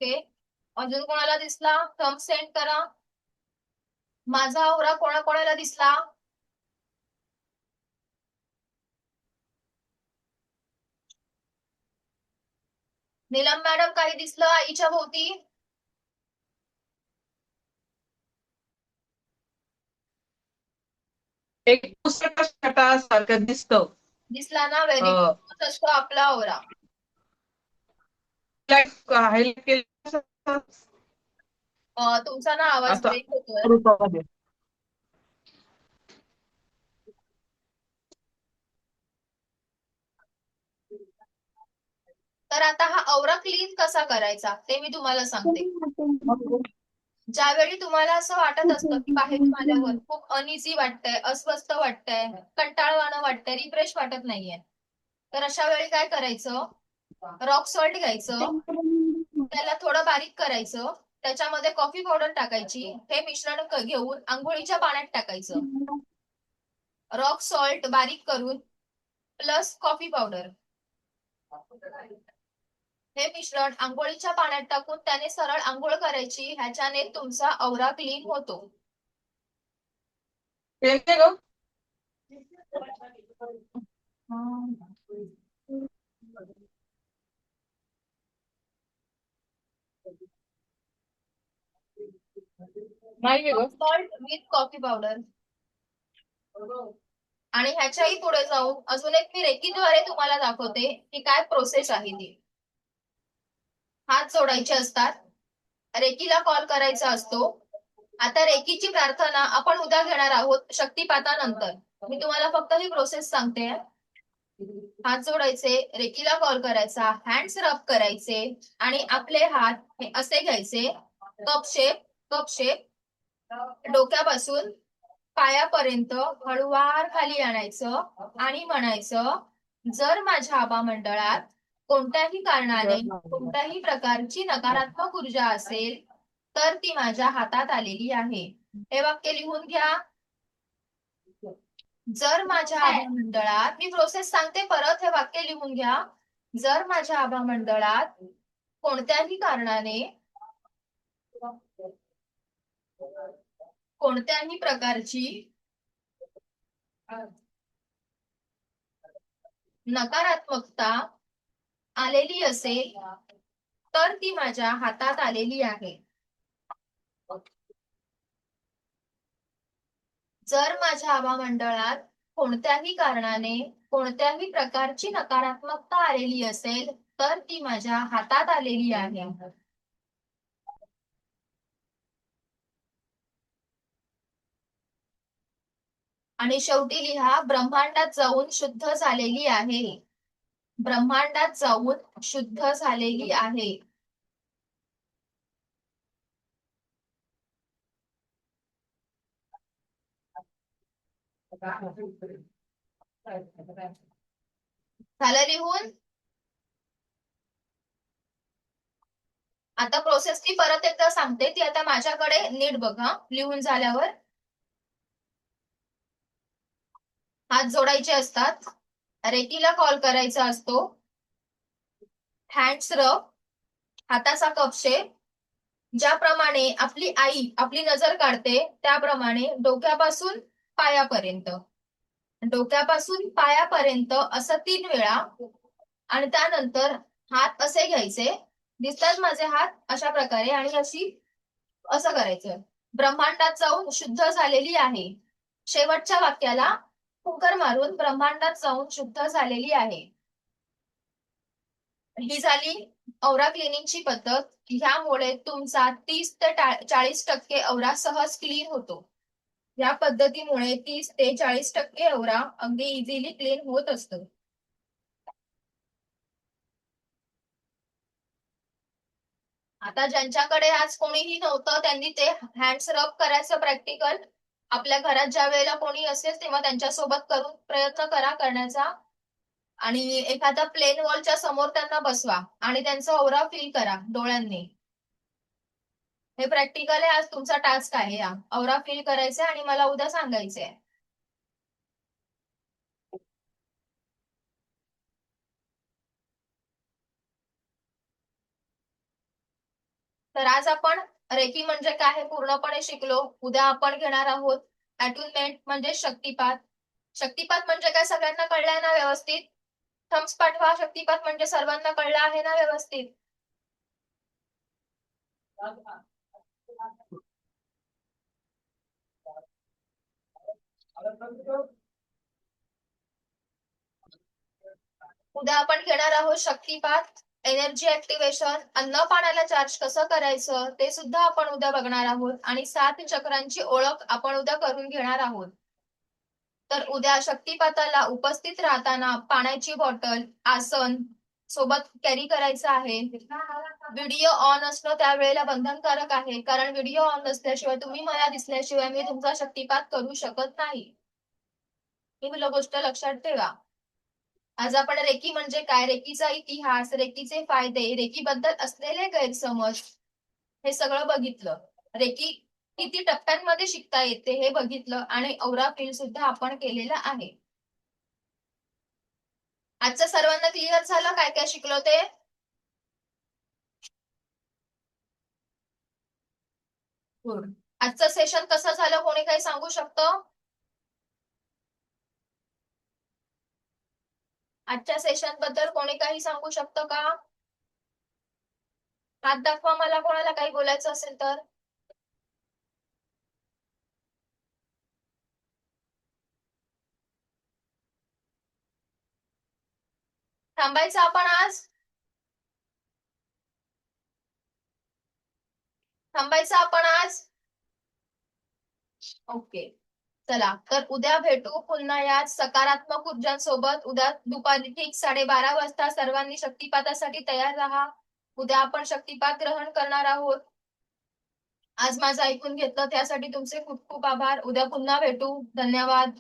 ओके. अजून कोणाला दिसला थंब सेंड करा. माझा औरा कोणाकोणाला दिसला? नीलम मॅडम, काही दिसलं आईच्या भोवती? एक दुसऱ्या सारखं दिसतं. दिसला ना? Very good. असतो आपला औरा. हायलाइट केलं तुमचा ना आवाज असं ब्रेक होतोय. रूपामध्ये. तर आता हा औरा क्लीन कसा करायचा ते मी तुम्हाला सांगते. ज्यावेळी तुम्हाला असं वाटत असतं की बाहेरून आल्यावर खूप अनइझी वाटतंय, अस्वस्थ वाटतंय, कंटाळवाणं वाटतंय, रिफ्रेश वाटत नाहीये, तर अशा वेळी काय करायचं, रॉक सॉल्ट घ्यायचं, त्याला थोडं बारीक करायचं, त्याच्यामध्ये कॉफी पावडर टाकायची, हे मिश्रण घेऊन आंघोळीच्या पाण्यात टाकायचं. रॉक सॉल्ट बारीक करून प्लस कॉफी पावडर, हे मिश्रण आंघोळीच्या पाण्यात टाकून त्याने सरळ आंघोळ करायची. ह्याच्याने तुमचा औरा क्लीन होतो. नाही सॉल्ट विथ कॉफी पावडर. आणि ह्याच्याही पुढे जाऊन अजून एक मी रेकीद्वारे तुम्हाला दाखवते की काय प्रोसेस आहे ती. हात जोडायचे असतात, रेकीला कॉल करायचा असतो. आता रेकीची प्रार्थना आपण उद्या घेणार आहोत शक्तिपातानंतर. मी तुम्हाला फक्त ही प्रोसेस सांगते. हात जोडायचे, रेकीला कॉल करायचा, हँड्स रब करायचे आणि आपले हात हे असे घ्यायचे, कप शेप, डोक्यापासून पायापर्यंत हळूवार खाली आणायचं आणि म्हणायचं, जर माझ्या आबा मंडळात कोणत्याही कारणाने कोणत्याही प्रकारची नकारात्मक ऊर्जा असेल तर ती माझ्या हातात आलेली आहे. हे वाक्य लिहून घ्या. जर माझ्या आभामंडळात, मी प्रोसेस सांगते परत, हे वाक्य लिहून घ्या. जर माझ्या आभामंडळात कोणत्याही कारणाने कोणत्याही प्रकारची नकारात्मकता आलेली असेल तर ती माझ्या हातात आलेली आहे. जर माझ्या आभामंडळात कोणत्याही कारणाने कोणत्याही प्रकारची नकारात्मकता आलेली असेल तर ती माझ्या हातात आलेली आहे. आणि शेवटी लिहा, ब्रह्मांडात जाऊन शुद्ध झालेली आहे. ब्रह्मांडात जाऊन शुद्ध झालेली आहे. झालं लिहून? आता प्रोसेस ती परत एकदा सांगते, ती आता माझ्याकडे नीट बघा. लिहून झाल्यावर हात जोडायचे असतात, रेकीला कॉल करायचा असतो, हँड्स रब, हाताचा कपशेप, ज्याप्रमाणे आपली आई आपली नजर काढते त्याप्रमाणे डोक्यापासून पायापर्यंत, डोक्यापासून पायापर्यंत असं 3 वेळा. आणि त्यानंतर हात असे घ्यायचे, दिसतात माझे हात अशा प्रकारे, आणि अशी असं करायचं. ब्रह्मांडात जाऊन शुद्ध झालेली आहे. शेवटच्या वाक्याला फुंकर मारून ब्रह्मांडात जाऊन शुद्ध झालेली आहे. ही झाली औरा क्लिनिंगची पद्धत. ह्यामुळे तुमचा 30 ते 40% औरा सहज क्लीन होतो. या पद्धतीमुळे 30 ते 40% औरा अगदी इझिली क्लीन होत असतो. आता ज्यांच्याकडे आज कोणीही नव्हतं त्यांनी ते हँड्स रब करायचं प्रॅक्टिकल आपल्या घरात ज्या वेळेला कोणी असेल तेव्हा त्यांच्यासोबत करून प्रयत्न करा करण्याचा. आणि एखादा प्लेन वॉलच्या समोर त्यांना बसवा आणि त्यांचा औरा फील करा डोळ्यांनी. हे प्रॅक्टिकल आहे, आज तुमचा टास्क आहे. या औरा फील करायचा आणि मला उद्या सांगायचंय. तर आज आपण रेकी म्हणजे काय हे पूर्णपणे शिकलो. उद्या आपण घेणार आहोत अट्युनमेंट म्हणजे शक्तिपात. शक्तिपात म्हणजे काय सगळ्यांना कळलंय ना व्यवस्थित? थम्स पाठवा. शक्तिपात म्हणजे सर्वांना कळलं आहे ना व्यवस्थित? उद्या आपण घेणार आहोत शक्तिपात, एनर्जी ऍक्टिव्हेशन, अन्न पाण्याला चार्ज कसं करायचं ते सुद्धा आपण उद्या बघणार आहोत. आणि 7 चक्रांची ओळख आपण उद्या करून घेणार आहोत. तर उद्या शक्तिपाताला उपस्थित राहताना पाण्याची बॉटल, आसन सोबत कॅरी करायचं आहे. व्हिडिओ ऑन असणं त्यावेळेला बंधनकारक आहे, कारण व्हिडिओ ऑन नसल्याशिवाय तुम्ही मला दिसल्याशिवाय मी तुमचा शक्तिपात करू शकत नाही. ही गोष्ट लक्षात ठेवा. आज आपण रेकी म्हणजे काय, रेकीचा इतिहास, रेकीचे फायदे, रेकीबद्दल असलेले गैरसमज हे सगळं बघितलं. रेकी किती टप्प्यांमध्ये शिकता येते हे बघितलं आणि औरा फील सुद्धा आपण केलेला आहे. आजचं सर्वांना क्लिअर झालं काय काय शिकलो ते? गुड. आजचं सेशन कसं झालं कोणी काही सांगू शकतं? आजच्या सेशन बद्दल कोणी काही सांगू शकतं का? हात दाखवा मला कोणाला काही बोलायचं असेल तर. थांबायचं आपण आज? थांबायचं आपण आज? ओके चला, तर उद्या भेटू पुन्हा या सकारात्मक ऊर्जांसोबत. उद्या दुपारी ठीक 12:30 वाजता सर्वांनी शक्तिपातासाठी तयार राहा. उद्या आपण शक्तिपात ग्रहण करणार आहोत. आज माझं ऐकून घेतलं त्यासाठी तुमचे खूप खूप आभार. उद्या पुन्हा भेटू. धन्यवाद.